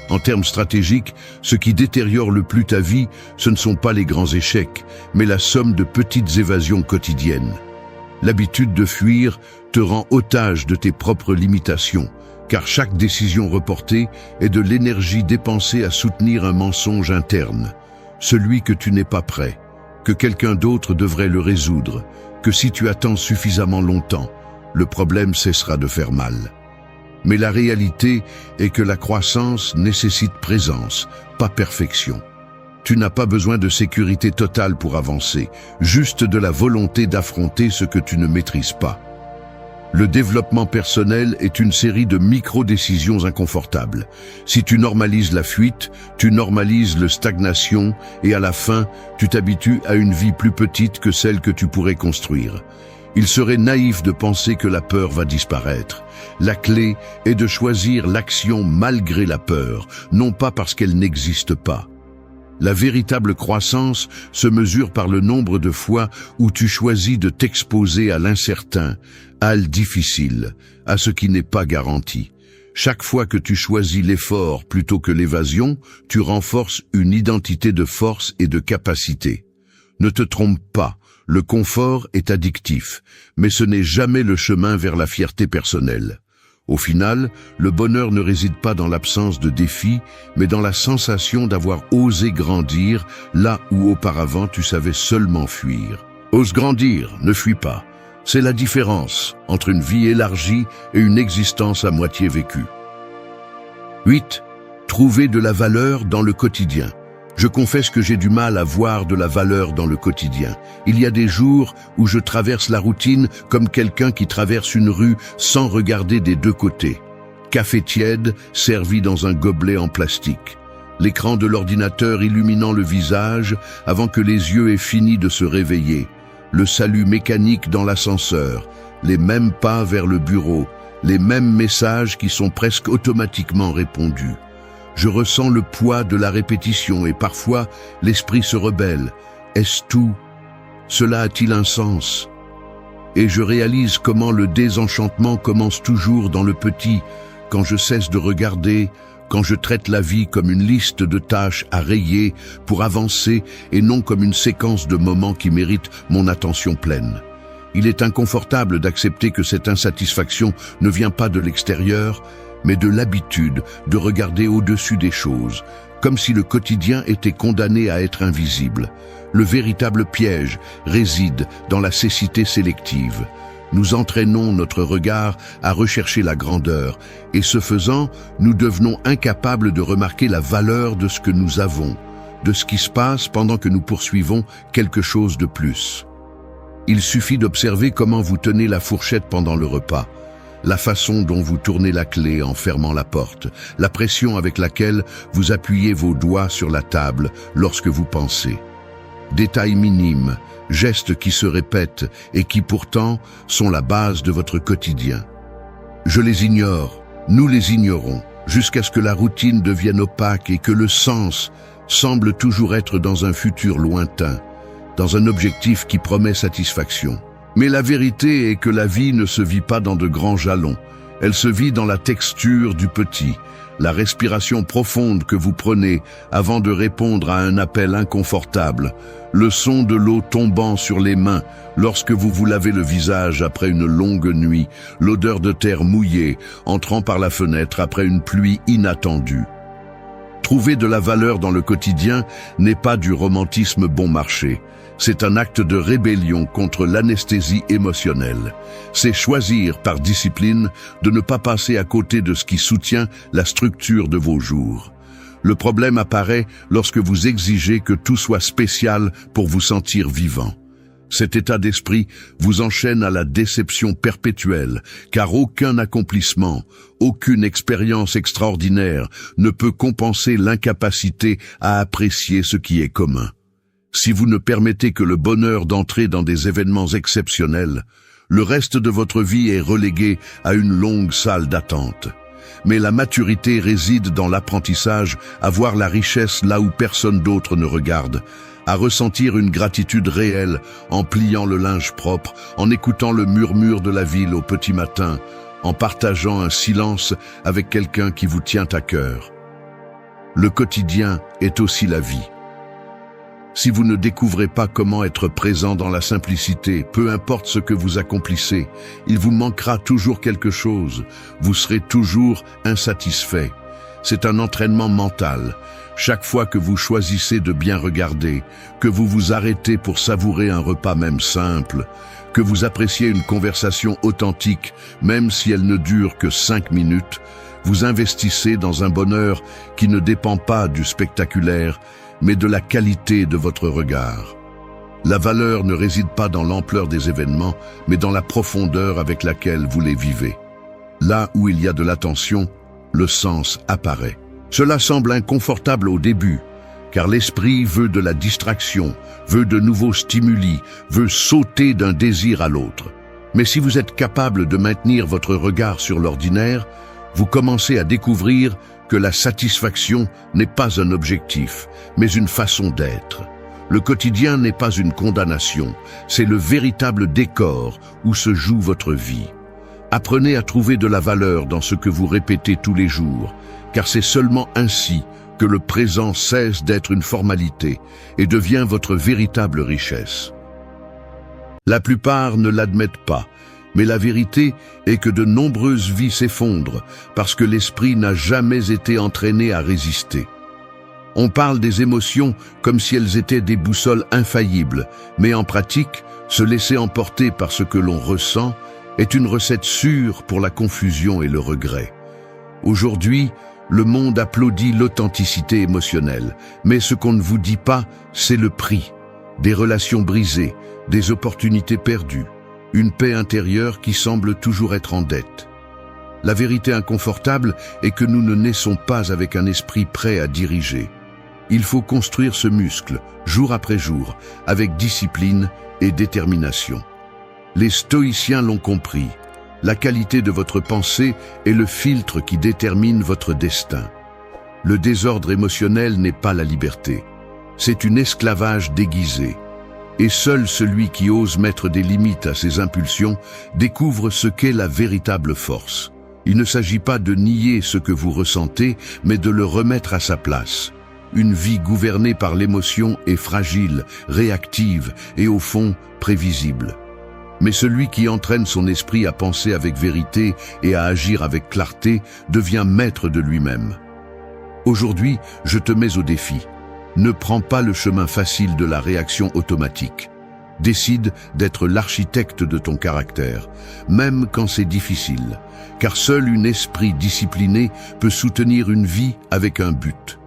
En termes stratégiques, ce qui détériore le plus ta vie, ce ne sont pas les grands échecs, mais la somme de petites évasions quotidiennes. L'habitude de fuir te rend otage de tes propres limitations, car chaque décision reportée est de l'énergie dépensée à soutenir un mensonge interne. Celui que tu n'es pas prêt, que quelqu'un d'autre devrait le résoudre, que si tu attends suffisamment longtemps, le problème cessera de faire mal. Mais la réalité est que la croissance nécessite présence, pas perfection. Tu n'as pas besoin de sécurité totale pour avancer, juste de la volonté d'affronter ce que tu ne maîtrises pas. Le développement personnel est une série de micro-décisions inconfortables. Si tu normalises la fuite, tu normalises la stagnation et à la fin, tu t'habitues à une vie plus petite que celle que tu pourrais construire. Il serait naïf de penser que la peur va disparaître. La clé est de choisir l'action malgré la peur, non pas parce qu'elle n'existe pas. La véritable croissance se mesure par le nombre de fois où tu choisis de t'exposer à l'incertain, à le difficile, à ce qui n'est pas garanti. Chaque fois que tu choisis l'effort plutôt que l'évasion, tu renforces une identité de force et de capacité. Ne te trompe pas, le confort est addictif, mais ce n'est jamais le chemin vers la fierté personnelle. Au final, le bonheur ne réside pas dans l'absence de défis, mais dans la sensation d'avoir osé grandir là où auparavant tu savais seulement fuir. Ose grandir, ne fuis pas. C'est la différence entre une vie élargie et une existence à moitié vécue. 8. Trouver de la valeur dans le quotidien. Je confesse que j'ai du mal à voir de la valeur dans le quotidien. Il y a des jours où je traverse la routine comme quelqu'un qui traverse une rue sans regarder des deux côtés. Café tiède servi dans un gobelet en plastique. L'écran de l'ordinateur illuminant le visage avant que les yeux aient fini de se réveiller. Le salut mécanique dans l'ascenseur. Les mêmes pas vers le bureau. Les mêmes messages qui sont presque automatiquement répondus. Je ressens le poids de la répétition et parfois l'esprit se rebelle. Est-ce tout? Cela a-t-il un sens? Et je réalise comment le désenchantement commence toujours dans le petit, quand je cesse de regarder, quand je traite la vie comme une liste de tâches à rayer pour avancer et non comme une séquence de moments qui méritent mon attention pleine. Il est inconfortable d'accepter que cette insatisfaction ne vient pas de l'extérieur, mais de l'habitude de regarder au-dessus des choses, comme si le quotidien était condamné à être invisible. Le véritable piège réside dans la cécité sélective. Nous entraînons notre regard à rechercher la grandeur, et ce faisant, nous devenons incapables de remarquer la valeur de ce que nous avons, de ce qui se passe pendant que nous poursuivons quelque chose de plus. Il suffit d'observer comment vous tenez la fourchette pendant le repas, la façon dont vous tournez la clé en fermant la porte, la pression avec laquelle vous appuyez vos doigts sur la table lorsque vous pensez. Détails minimes, gestes qui se répètent et qui pourtant sont la base de votre quotidien. Je les ignore, nous les ignorons, jusqu'à ce que la routine devienne opaque et que le sens semble toujours être dans un futur lointain, dans un objectif qui promet satisfaction. Mais la vérité est que la vie ne se vit pas dans de grands jalons. Elle se vit dans la texture du petit, la respiration profonde que vous prenez avant de répondre à un appel inconfortable, le son de l'eau tombant sur les mains lorsque vous vous lavez le visage après une longue nuit, l'odeur de terre mouillée entrant par la fenêtre après une pluie inattendue. Trouver de la valeur dans le quotidien n'est pas du romantisme bon marché. C'est un acte de rébellion contre l'anesthésie émotionnelle. C'est choisir, par discipline, de ne pas passer à côté de ce qui soutient la structure de vos jours. Le problème apparaît lorsque vous exigez que tout soit spécial pour vous sentir vivant. Cet état d'esprit vous enchaîne à la déception perpétuelle, car aucun accomplissement, aucune expérience extraordinaire ne peut compenser l'incapacité à apprécier ce qui est commun. Si vous ne permettez que le bonheur d'entrer dans des événements exceptionnels, le reste de votre vie est relégué à une longue salle d'attente. Mais la maturité réside dans l'apprentissage à voir la richesse là où personne d'autre ne regarde, à ressentir une gratitude réelle en pliant le linge propre, en écoutant le murmure de la ville au petit matin, en partageant un silence avec quelqu'un qui vous tient à cœur. Le quotidien est aussi la vie. Si vous ne découvrez pas comment être présent dans la simplicité, peu importe ce que vous accomplissez, il vous manquera toujours quelque chose, vous serez toujours insatisfait. C'est un entraînement mental. Chaque fois que vous choisissez de bien regarder, que vous vous arrêtez pour savourer un repas même simple, que vous appréciez une conversation authentique, même si elle ne dure que 5 minutes, vous investissez dans un bonheur qui ne dépend pas du spectaculaire, mais de la qualité de votre regard. La valeur ne réside pas dans l'ampleur des événements, mais dans la profondeur avec laquelle vous les vivez. Là où il y a de l'attention, le sens apparaît. Cela semble inconfortable au début, car l'esprit veut de la distraction, veut de nouveaux stimuli, veut sauter d'un désir à l'autre. Mais si vous êtes capable de maintenir votre regard sur l'ordinaire, vous commencez à découvrir que la satisfaction n'est pas un objectif, mais une façon d'être. Le quotidien n'est pas une condamnation, c'est le véritable décor où se joue votre vie. Apprenez à trouver de la valeur dans ce que vous répétez tous les jours, car c'est seulement ainsi que le présent cesse d'être une formalité et devient votre véritable richesse. La plupart ne l'admettent pas, mais la vérité est que de nombreuses vies s'effondrent parce que l'esprit n'a jamais été entraîné à résister. On parle des émotions comme si elles étaient des boussoles infaillibles, mais en pratique, se laisser emporter par ce que l'on ressent est une recette sûre pour la confusion et le regret. Aujourd'hui, le monde applaudit l'authenticité émotionnelle, mais ce qu'on ne vous dit pas, c'est le prix. Des relations brisées, des opportunités perdues, une paix intérieure qui semble toujours être en dette. La vérité inconfortable est que nous ne naissons pas avec un esprit prêt à diriger. Il faut construire ce muscle, jour après jour, avec discipline et détermination. Les stoïciens l'ont compris. La qualité de votre pensée est le filtre qui détermine votre destin. Le désordre émotionnel n'est pas la liberté. C'est un esclavage déguisé. Et seul celui qui ose mettre des limites à ses impulsions découvre ce qu'est la véritable force. Il ne s'agit pas de nier ce que vous ressentez, mais de le remettre à sa place. Une vie gouvernée par l'émotion est fragile, réactive et au fond prévisible. Mais celui qui entraîne son esprit à penser avec vérité et à agir avec clarté devient maître de lui-même. Aujourd'hui, je te mets au défi. Ne prends pas le chemin facile de la réaction automatique. Décide d'être l'architecte de ton caractère, même quand c'est difficile, car seul un esprit discipliné peut soutenir une vie avec un but.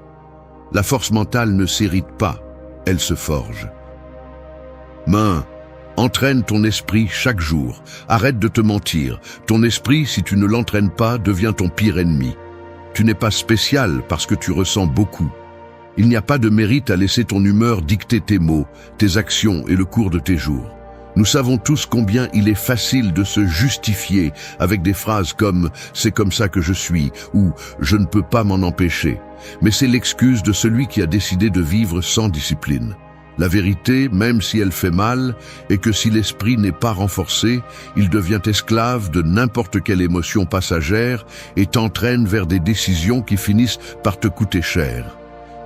La force mentale ne s'hérite pas, elle se forge. Entraîne ton esprit chaque jour. Arrête de te mentir. Ton esprit, si tu ne l'entraînes pas, devient ton pire ennemi. Tu n'es pas spécial parce que tu ressens beaucoup. Il n'y a pas de mérite à laisser ton humeur dicter tes mots, tes actions et le cours de tes jours. Nous savons tous combien il est facile de se justifier avec des phrases comme « c'est comme ça que je suis » ou « je ne peux pas m'en empêcher ». Mais c'est l'excuse de celui qui a décidé de vivre sans discipline. La vérité, même si elle fait mal, est que si l'esprit n'est pas renforcé, il devient esclave de n'importe quelle émotion passagère et t'entraîne vers des décisions qui finissent par te coûter cher.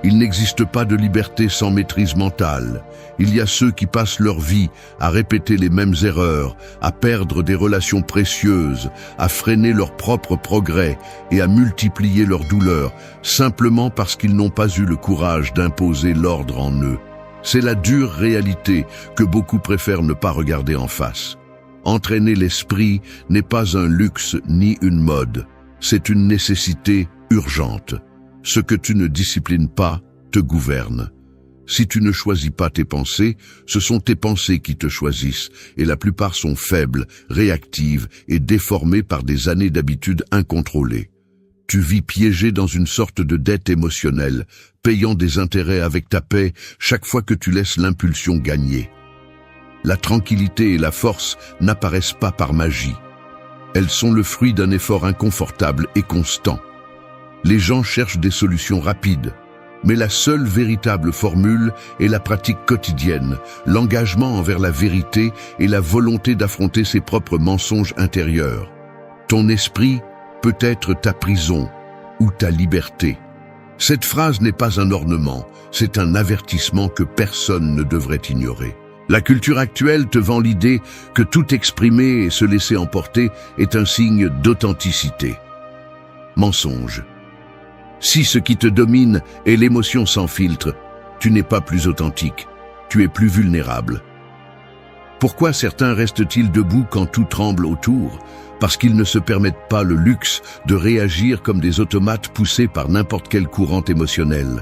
Il n'existe pas de liberté sans maîtrise mentale. Il y a ceux qui passent leur vie à répéter les mêmes erreurs, à perdre des relations précieuses, à freiner leur propre progrès et à multiplier leurs douleurs, simplement parce qu'ils n'ont pas eu le courage d'imposer l'ordre en eux. C'est la dure réalité que beaucoup préfèrent ne pas regarder en face. Entraîner l'esprit n'est pas un luxe ni une mode, c'est une nécessité urgente. Ce que tu ne disciplines pas te gouverne. Si tu ne choisis pas tes pensées, ce sont tes pensées qui te choisissent, et la plupart sont faibles, réactives et déformées par des années d'habitudes incontrôlées. Tu vis piégé dans une sorte de dette émotionnelle, payant des intérêts avec ta paix chaque fois que tu laisses l'impulsion gagner. La tranquillité et la force n'apparaissent pas par magie. Elles sont le fruit d'un effort inconfortable et constant. Les gens cherchent des solutions rapides, mais la seule véritable formule est la pratique quotidienne, l'engagement envers la vérité et la volonté d'affronter ses propres mensonges intérieurs. Ton esprit peut être ta prison ou ta liberté. Cette phrase n'est pas un ornement, c'est un avertissement que personne ne devrait ignorer. La culture actuelle te vend l'idée que tout exprimer et se laisser emporter est un signe d'authenticité. Mensonge. Si ce qui te domine est l'émotion sans filtre, tu n'es pas plus authentique, tu es plus vulnérable. Pourquoi certains restent-ils debout quand tout tremble autour? Parce qu'ils ne se permettent pas le luxe de réagir comme des automates poussés par n'importe quel courant émotionnel.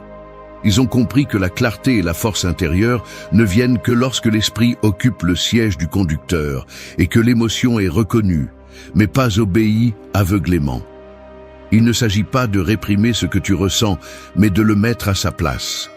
Ils ont compris que la clarté et la force intérieure ne viennent que lorsque l'esprit occupe le siège du conducteur et que l'émotion est reconnue, mais pas obéie aveuglément. Il ne s'agit pas de réprimer ce que tu ressens, mais de le mettre à sa place.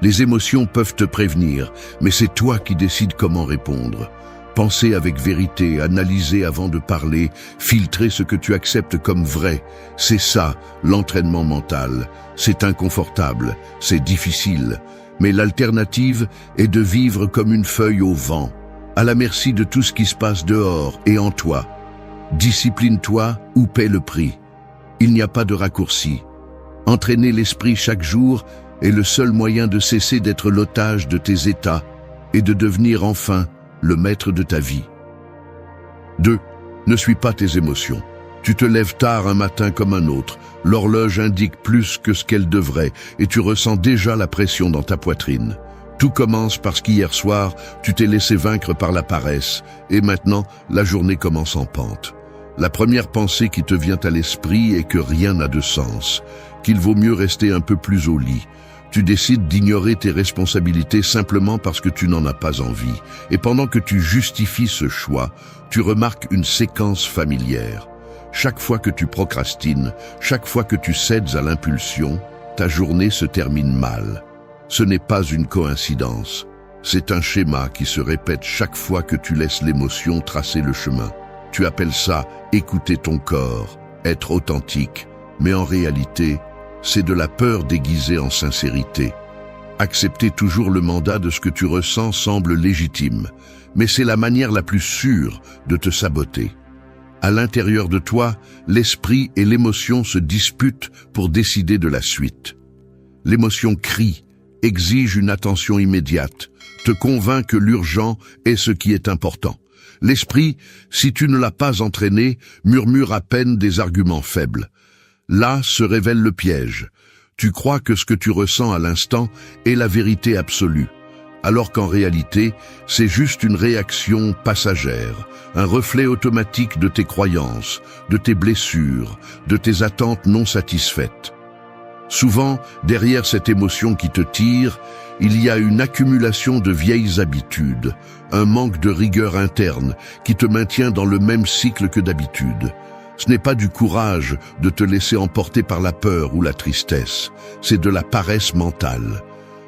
Les émotions peuvent te prévenir, mais c'est toi qui décides comment répondre. Penser avec vérité, analyser avant de parler, filtrer ce que tu acceptes comme vrai, c'est ça, l'entraînement mental. C'est inconfortable, c'est difficile, mais l'alternative est de vivre comme une feuille au vent, à la merci de tout ce qui se passe dehors et en toi. Discipline-toi ou paie le prix. Il n'y a pas de raccourci. Entraîner l'esprit chaque jour est le seul moyen de cesser d'être l'otage de tes états et de devenir enfin le maître de ta vie. 2. Ne suis pas tes émotions. Tu te lèves tard un matin comme un autre, l'horloge indique plus que ce qu'elle devrait et tu ressens déjà la pression dans ta poitrine. Tout commence parce qu'hier soir, tu t'es laissé vaincre par la paresse et maintenant, la journée commence en pente. La première pensée qui te vient à l'esprit est que rien n'a de sens, qu'il vaut mieux rester un peu plus au lit. Tu décides d'ignorer tes responsabilités simplement parce que tu n'en as pas envie. Et pendant que tu justifies ce choix, tu remarques une séquence familière. Chaque fois que tu procrastines, chaque fois que tu cèdes à l'impulsion, ta journée se termine mal. Ce n'est pas une coïncidence. C'est un schéma qui se répète chaque fois que tu laisses l'émotion tracer le chemin. Tu appelles ça écouter ton corps, être authentique, mais en réalité, c'est de la peur déguisée en sincérité. Accepter toujours le mandat de ce que tu ressens semble légitime, mais c'est la manière la plus sûre de te saboter. À l'intérieur de toi, l'esprit et l'émotion se disputent pour décider de la suite. L'émotion crie, exige une attention immédiate, te convainc que l'urgent est ce qui est important. L'esprit, si tu ne l'as pas entraîné, murmure à peine des arguments faibles. Là se révèle le piège. Tu crois que ce que tu ressens à l'instant est la vérité absolue, alors qu'en réalité, c'est juste une réaction passagère, un reflet automatique de tes croyances, de tes blessures, de tes attentes non satisfaites. Souvent, derrière cette émotion qui te tire, il y a une accumulation de vieilles habitudes, un manque de rigueur interne qui te maintient dans le même cycle que d'habitude. Ce n'est pas du courage de te laisser emporter par la peur ou la tristesse, c'est de la paresse mentale.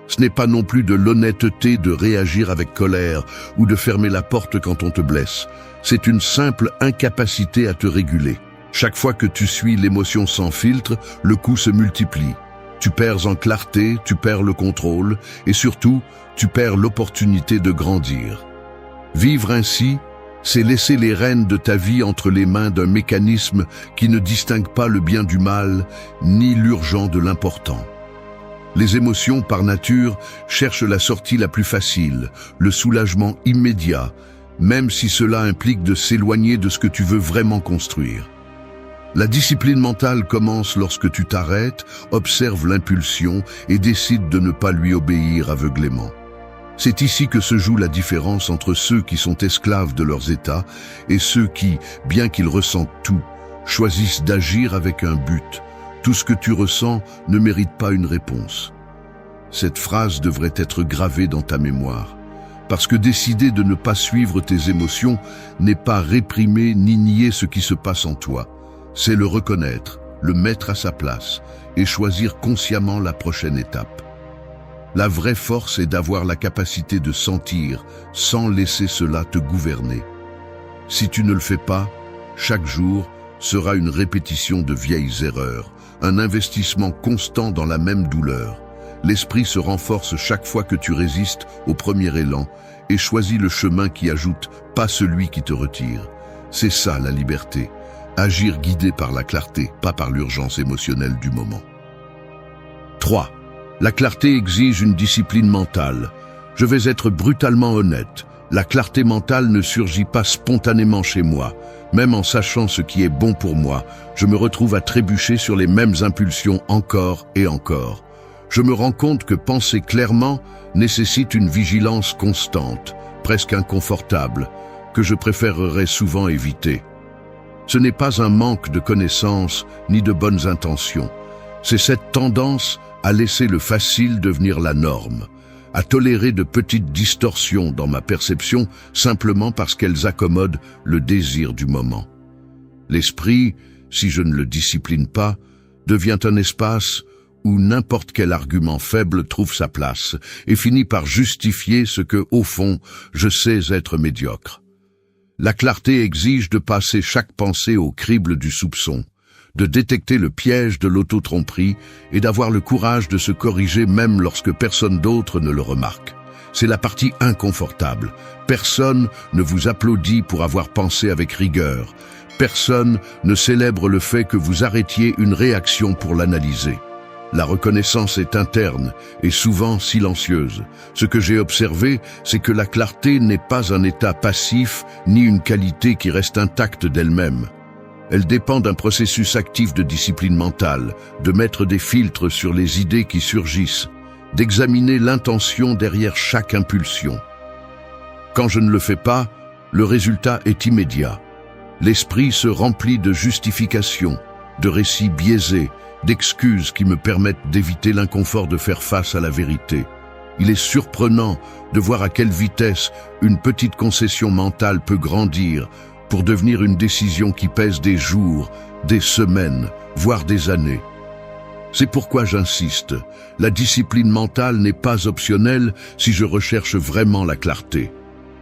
Ce n'est pas non plus de l'honnêteté de réagir avec colère ou de fermer la porte quand on te blesse. C'est une simple incapacité à te réguler. Chaque fois que tu suis l'émotion sans filtre, le coup se multiplie. Tu perds en clarté, tu perds le contrôle et surtout, tu perds l'opportunité de grandir. Vivre ainsi, c'est laisser les rênes de ta vie entre les mains d'un mécanisme qui ne distingue pas le bien du mal, ni l'urgent de l'important. Les émotions, par nature, cherchent la sortie la plus facile, le soulagement immédiat, même si cela implique de s'éloigner de ce que tu veux vraiment construire. La discipline mentale commence lorsque tu t'arrêtes, observes l'impulsion et décides de ne pas lui obéir aveuglément. C'est ici que se joue la différence entre ceux qui sont esclaves de leurs états et ceux qui, bien qu'ils ressentent tout, choisissent d'agir avec un but, Tout ce que tu ressens ne mérite pas une réponse. Cette phrase devrait être gravée dans ta mémoire. Parce que décider de ne pas suivre tes émotions n'est pas réprimer ni nier ce qui se passe en toi. C'est le reconnaître, le mettre à sa place et choisir consciemment la prochaine étape. La vraie force est d'avoir la capacité de sentir sans laisser cela te gouverner. Si tu ne le fais pas, chaque jour sera une répétition de vieilles erreurs, un investissement constant dans la même douleur. L'esprit se renforce chaque fois que tu résistes au premier élan et choisis le chemin qui ajoute, pas celui qui te retire. C'est ça la liberté. Agir guidé par la clarté, pas par l'urgence émotionnelle du moment. 3. La clarté exige une discipline mentale. Je vais être brutalement honnête. La clarté mentale ne surgit pas spontanément chez moi. Même en sachant ce qui est bon pour moi, je me retrouve à trébucher sur les mêmes impulsions encore et encore. Je me rends compte que penser clairement nécessite une vigilance constante, presque inconfortable, que je préférerais souvent éviter. Ce n'est pas un manque de connaissances ni de bonnes intentions. C'est cette tendance à laisser le facile devenir la norme, à tolérer de petites distorsions dans ma perception simplement parce qu'elles accommodent le désir du moment. L'esprit, si je ne le discipline pas, devient un espace où n'importe quel argument faible trouve sa place et finit par justifier ce que, au fond, je sais être médiocre. La clarté exige de passer chaque pensée au crible du soupçon, de détecter le piège de l'auto-tromperie et d'avoir le courage de se corriger même lorsque personne d'autre ne le remarque. C'est la partie inconfortable. Personne ne vous applaudit pour avoir pensé avec rigueur. Personne ne célèbre le fait que vous arrêtiez une réaction pour l'analyser. La reconnaissance est interne et souvent silencieuse. Ce que j'ai observé, c'est que la clarté n'est pas un état passif ni une qualité qui reste intacte d'elle-même. Elle dépend d'un processus actif de discipline mentale, de mettre des filtres sur les idées qui surgissent, d'examiner l'intention derrière chaque impulsion. Quand je ne le fais pas, le résultat est immédiat. L'esprit se remplit de justifications, de récits biaisés, d'excuses qui me permettent d'éviter l'inconfort de faire face à la vérité. Il est surprenant de voir à quelle vitesse une petite concession mentale peut grandir pour devenir une décision qui pèse des jours, des semaines, voire des années. C'est pourquoi j'insiste, la discipline mentale n'est pas optionnelle si je recherche vraiment la clarté.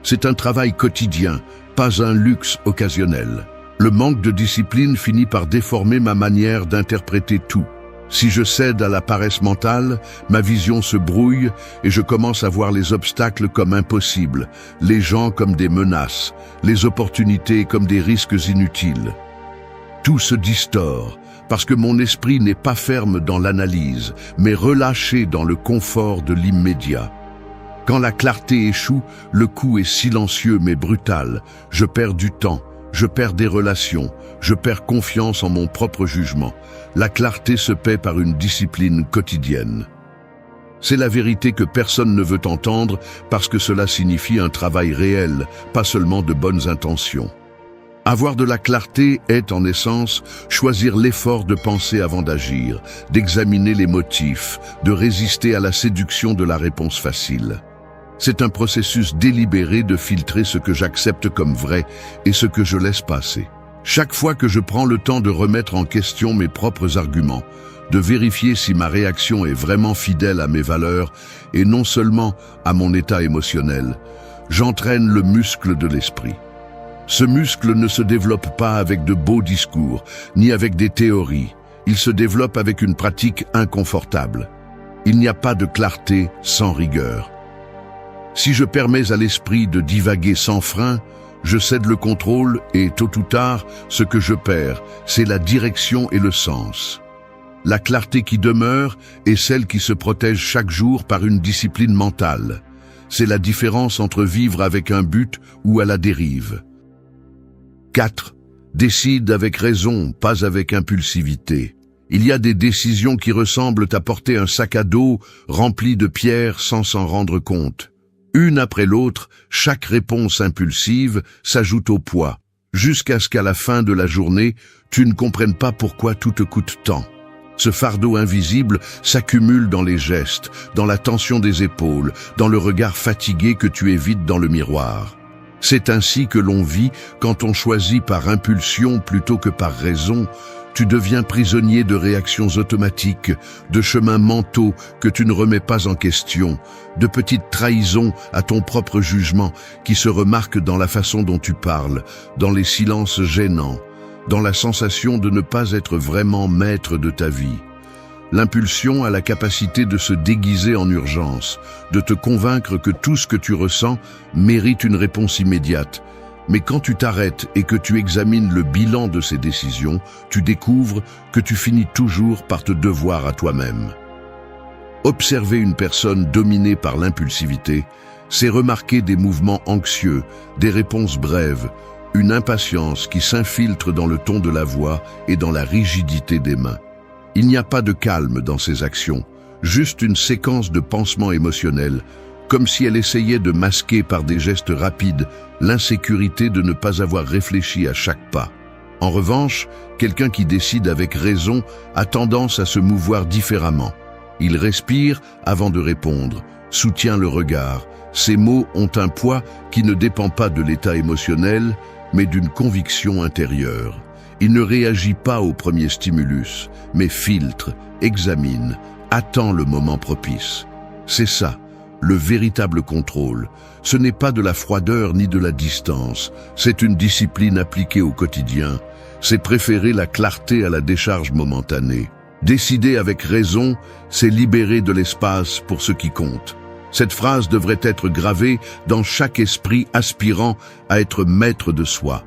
C'est un travail quotidien, pas un luxe occasionnel. Le manque de discipline finit par déformer ma manière d'interpréter tout. Si je cède à la paresse mentale, ma vision se brouille et je commence à voir les obstacles comme impossibles, les gens comme des menaces, les opportunités comme des risques inutiles. Tout se distord parce que mon esprit n'est pas ferme dans l'analyse, mais relâché dans le confort de l'immédiat. Quand la clarté échoue, le coup est silencieux mais brutal. Je perds du temps. Je perds des relations, je perds confiance en mon propre jugement. La clarté se paie par une discipline quotidienne. C'est la vérité que personne ne veut entendre parce que cela signifie un travail réel, pas seulement de bonnes intentions. Avoir de la clarté est, en essence, choisir l'effort de penser avant d'agir, d'examiner les motifs, de résister à la séduction de la réponse facile. C'est un processus délibéré de filtrer ce que j'accepte comme vrai et ce que je laisse passer. Chaque fois que je prends le temps de remettre en question mes propres arguments, de vérifier si ma réaction est vraiment fidèle à mes valeurs et non seulement à mon état émotionnel, j'entraîne le muscle de l'esprit. Ce muscle ne se développe pas avec de beaux discours, ni avec des théories. Il se développe avec une pratique inconfortable. Il n'y a pas de clarté sans rigueur. Si je permets à l'esprit de divaguer sans frein, je cède le contrôle et, tôt ou tard, ce que je perds, c'est la direction et le sens. La clarté qui demeure est celle qui se protège chaque jour par une discipline mentale. C'est la différence entre vivre avec un but ou à la dérive. 4. Décide avec raison, pas avec impulsivité. Il y a des décisions qui ressemblent à porter un sac à dos rempli de pierres sans s'en rendre compte. Une après l'autre, chaque réponse impulsive s'ajoute au poids, jusqu'à ce qu'à la fin de la journée, tu ne comprennes pas pourquoi tout te coûte tant. Ce fardeau invisible s'accumule dans les gestes, dans la tension des épaules, dans le regard fatigué que tu évites dans le miroir. C'est ainsi que l'on vit quand on choisit par impulsion plutôt que par raison. Tu deviens prisonnier de réactions automatiques, de chemins mentaux que tu ne remets pas en question, de petites trahisons à ton propre jugement qui se remarquent dans la façon dont tu parles, dans les silences gênants, dans la sensation de ne pas être vraiment maître de ta vie. L'impulsion a la capacité de se déguiser en urgence, de te convaincre que tout ce que tu ressens mérite une réponse immédiate. Mais quand tu t'arrêtes et que tu examines le bilan de ces décisions, tu découvres que tu finis toujours par te devoir à toi-même. Observer une personne dominée par l'impulsivité, c'est remarquer des mouvements anxieux, des réponses brèves, une impatience qui s'infiltre dans le ton de la voix et dans la rigidité des mains. Il n'y a pas de calme dans ces actions, juste une séquence de pansements émotionnels, comme si elle essayait de masquer par des gestes rapides l'insécurité de ne pas avoir réfléchi à chaque pas. En revanche, quelqu'un qui décide avec raison a tendance à se mouvoir différemment. Il respire avant de répondre, soutient le regard. Ses mots ont un poids qui ne dépend pas de l'état émotionnel, mais d'une conviction intérieure. Il ne réagit pas au premier stimulus, mais filtre, examine, attend le moment propice. C'est ça, le véritable contrôle. Ce n'est pas de la froideur ni de la distance, c'est une discipline appliquée au quotidien. C'est préférer la clarté à la décharge momentanée. Décider avec raison, c'est libérer de l'espace pour ce qui compte. Cette phrase devrait être gravée dans chaque esprit aspirant à être maître de soi.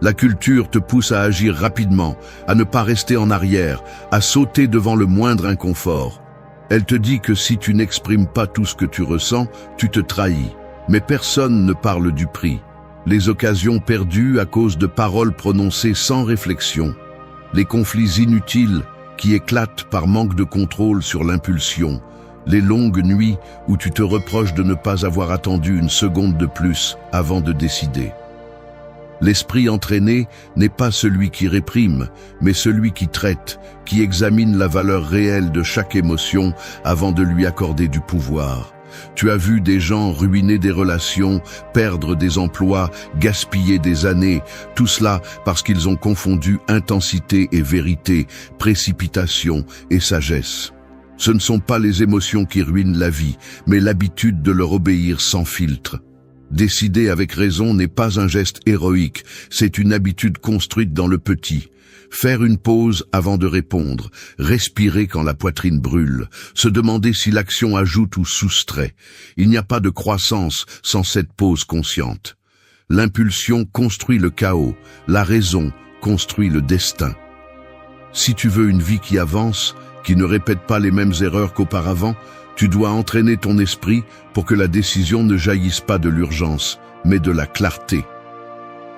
La culture te pousse à agir rapidement, à ne pas rester en arrière, à sauter devant le moindre inconfort. Elle te dit que si tu n'exprimes pas tout ce que tu ressens, tu te trahis. Mais personne ne parle du prix. Les occasions perdues à cause de paroles prononcées sans réflexion. Les conflits inutiles qui éclatent par manque de contrôle sur l'impulsion. Les longues nuits où tu te reproches de ne pas avoir attendu une seconde de plus avant de décider. L'esprit entraîné n'est pas celui qui réprime, mais celui qui traite, qui examine la valeur réelle de chaque émotion avant de lui accorder du pouvoir. Tu as vu des gens ruiner des relations, perdre des emplois, gaspiller des années, tout cela parce qu'ils ont confondu intensité et vérité, précipitation et sagesse. Ce ne sont pas les émotions qui ruinent la vie, mais l'habitude de leur obéir sans filtre. Décider avec raison n'est pas un geste héroïque, c'est une habitude construite dans le petit. Faire une pause avant de répondre, respirer quand la poitrine brûle, se demander si l'action ajoute ou soustrait. Il n'y a pas de croissance sans cette pause consciente. L'impulsion construit le chaos, la raison construit le destin. Si tu veux une vie qui avance, qui ne répète pas les mêmes erreurs qu'auparavant, tu dois entraîner ton esprit pour que la décision ne jaillisse pas de l'urgence, mais de la clarté.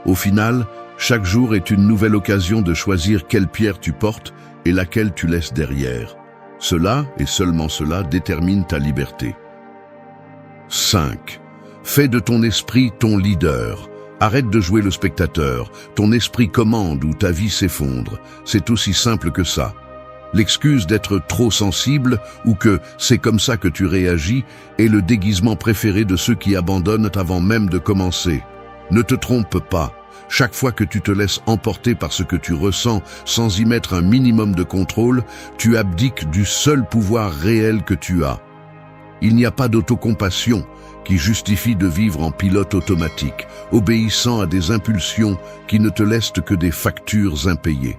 Au final, chaque jour est une nouvelle occasion de choisir quelle pierre tu portes et laquelle tu laisses derrière. Cela, et seulement cela, détermine ta liberté. 5. Fais de ton esprit ton leader. Arrête de jouer le spectateur. Ton esprit commande ou ta vie s'effondre. C'est aussi simple que ça. L'excuse d'être trop sensible ou que c'est comme ça que tu réagis est le déguisement préféré de ceux qui abandonnent avant même de commencer. Ne te trompe pas. Chaque fois que tu te laisses emporter par ce que tu ressens sans y mettre un minimum de contrôle, tu abdiques du seul pouvoir réel que tu as. Il n'y a pas d'autocompassion qui justifie de vivre en pilote automatique, obéissant à des impulsions qui ne te laissent que des factures impayées.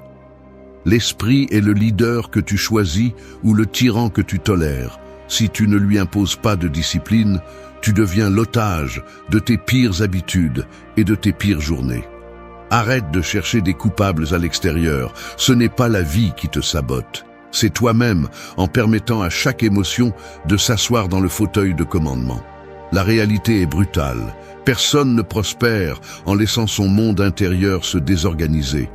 L'esprit est le leader que tu choisis ou le tyran que tu tolères. Si tu ne lui imposes pas de discipline, tu deviens l'otage de tes pires habitudes et de tes pires journées. Arrête de chercher des coupables à l'extérieur. Ce n'est pas la vie qui te sabote. C'est toi-même en permettant à chaque émotion de s'asseoir dans le fauteuil de commandement. La réalité est brutale. Personne ne prospère en laissant son monde intérieur se désorganiser.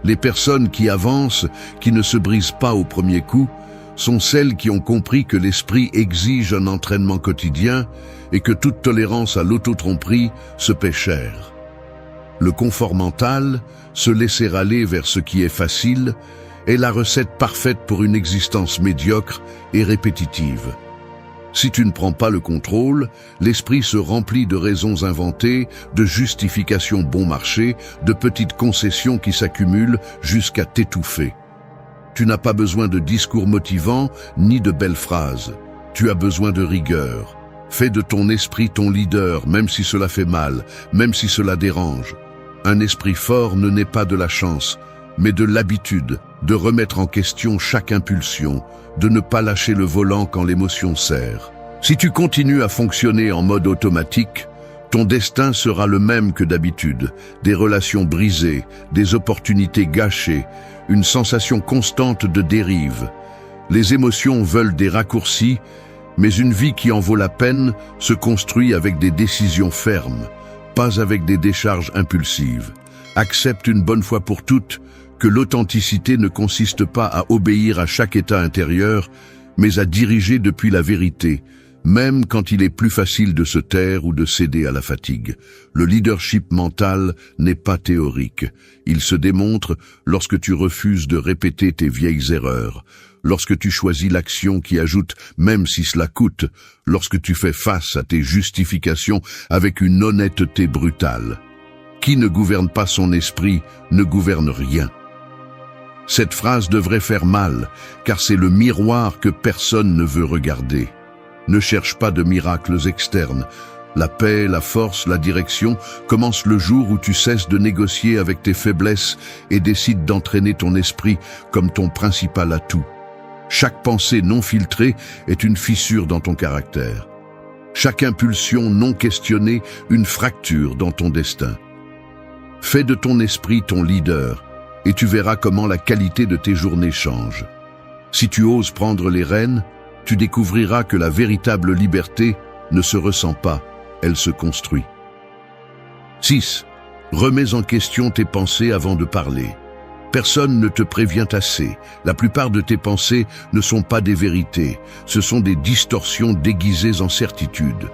Les personnes qui avancent, qui ne se brisent pas au premier coup, sont celles qui ont compris que l'esprit exige un entraînement quotidien et que toute tolérance à l'auto-tromperie se paie cher. Le confort mental, se laisser aller vers ce qui est facile, est la recette parfaite pour une existence médiocre et répétitive. Si tu ne prends pas le contrôle, l'esprit se remplit de raisons inventées, de justifications bon marché, de petites concessions qui s'accumulent jusqu'à t'étouffer. Tu n'as pas besoin de discours motivants ni de belles phrases. Tu as besoin de rigueur. Fais de ton esprit ton leader, même si cela fait mal, même si cela dérange. Un esprit fort ne naît pas de la chance, mais de l'habitude de remettre en question chaque impulsion, de ne pas lâcher le volant quand l'émotion serre. Si tu continues à fonctionner en mode automatique, ton destin sera le même que d'habitude. Des relations brisées, des opportunités gâchées, une sensation constante de dérive. Les émotions veulent des raccourcis, mais une vie qui en vaut la peine se construit avec des décisions fermes, pas avec des décharges impulsives. Accepte une bonne fois pour toutes que l'authenticité ne consiste pas à obéir à chaque état intérieur, mais à diriger depuis la vérité, même quand il est plus facile de se taire ou de céder à la fatigue. Le leadership mental n'est pas théorique. Il se démontre lorsque tu refuses de répéter tes vieilles erreurs, lorsque tu choisis l'action qui ajoute même si cela coûte, lorsque tu fais face à tes justifications avec une honnêteté brutale. Qui ne gouverne pas son esprit ne gouverne rien. Cette phrase devrait faire mal, car c'est le miroir que personne ne veut regarder. Ne cherche pas de miracles externes. La paix, la force, la direction commencent le jour où tu cesses de négocier avec tes faiblesses et décides d'entraîner ton esprit comme ton principal atout. Chaque pensée non filtrée est une fissure dans ton caractère. Chaque impulsion non questionnée, une fracture dans ton destin. Fais de ton esprit ton leader, et tu verras comment la qualité de tes journées change. Si tu oses prendre les rênes, tu découvriras que la véritable liberté ne se ressent pas, elle se construit. 6. Remets en question tes pensées avant de parler. Personne ne te prévient assez. La plupart de tes pensées ne sont pas des vérités, ce sont des distorsions déguisées en certitudes.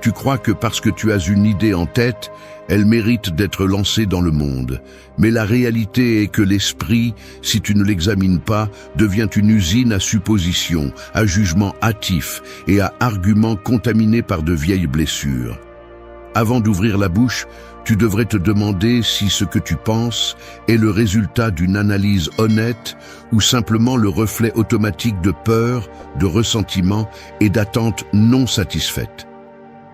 Tu crois que parce que tu as une idée en tête, elle mérite d'être lancée dans le monde. Mais la réalité est que l'esprit, si tu ne l'examines pas, devient une usine à suppositions, à jugements hâtifs et à arguments contaminés par de vieilles blessures. Avant d'ouvrir la bouche, tu devrais te demander si ce que tu penses est le résultat d'une analyse honnête ou simplement le reflet automatique de peur, de ressentiment et d'attentes non satisfaites.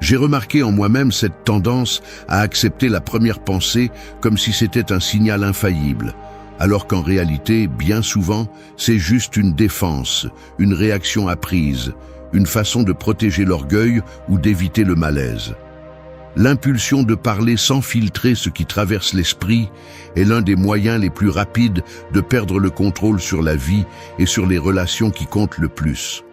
J'ai remarqué en moi-même cette tendance à accepter la première pensée comme si c'était un signal infaillible, alors qu'en réalité, bien souvent, c'est juste une défense, une réaction apprise, une façon de protéger l'orgueil ou d'éviter le malaise. L'impulsion de parler sans filtrer ce qui traverse l'esprit est l'un des moyens les plus rapides de perdre le contrôle sur la vie et sur les relations qui comptent le plus.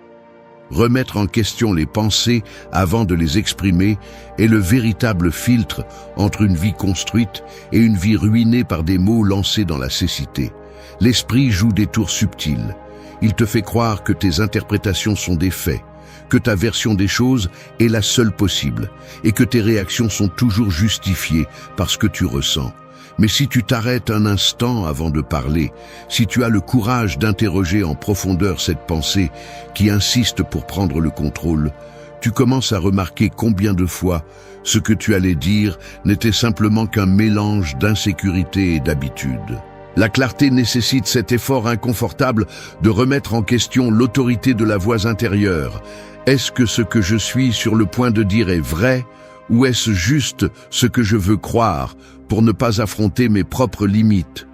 Remettre en question les pensées avant de les exprimer est le véritable filtre entre une vie construite et une vie ruinée par des mots lancés dans la cécité. L'esprit joue des tours subtils. Il te fait croire que tes interprétations sont des faits, que ta version des choses est la seule possible et que tes réactions sont toujours justifiées par ce que tu ressens. Mais si tu t'arrêtes un instant avant de parler, si tu as le courage d'interroger en profondeur cette pensée qui insiste pour prendre le contrôle, tu commences à remarquer combien de fois ce que tu allais dire n'était simplement qu'un mélange d'insécurité et d'habitude. La clarté nécessite cet effort inconfortable de remettre en question l'autorité de la voix intérieure. Est-ce que ce que je suis sur le point de dire est vrai, ou est-ce juste ce que je veux croire pour ne pas affronter mes propres limites?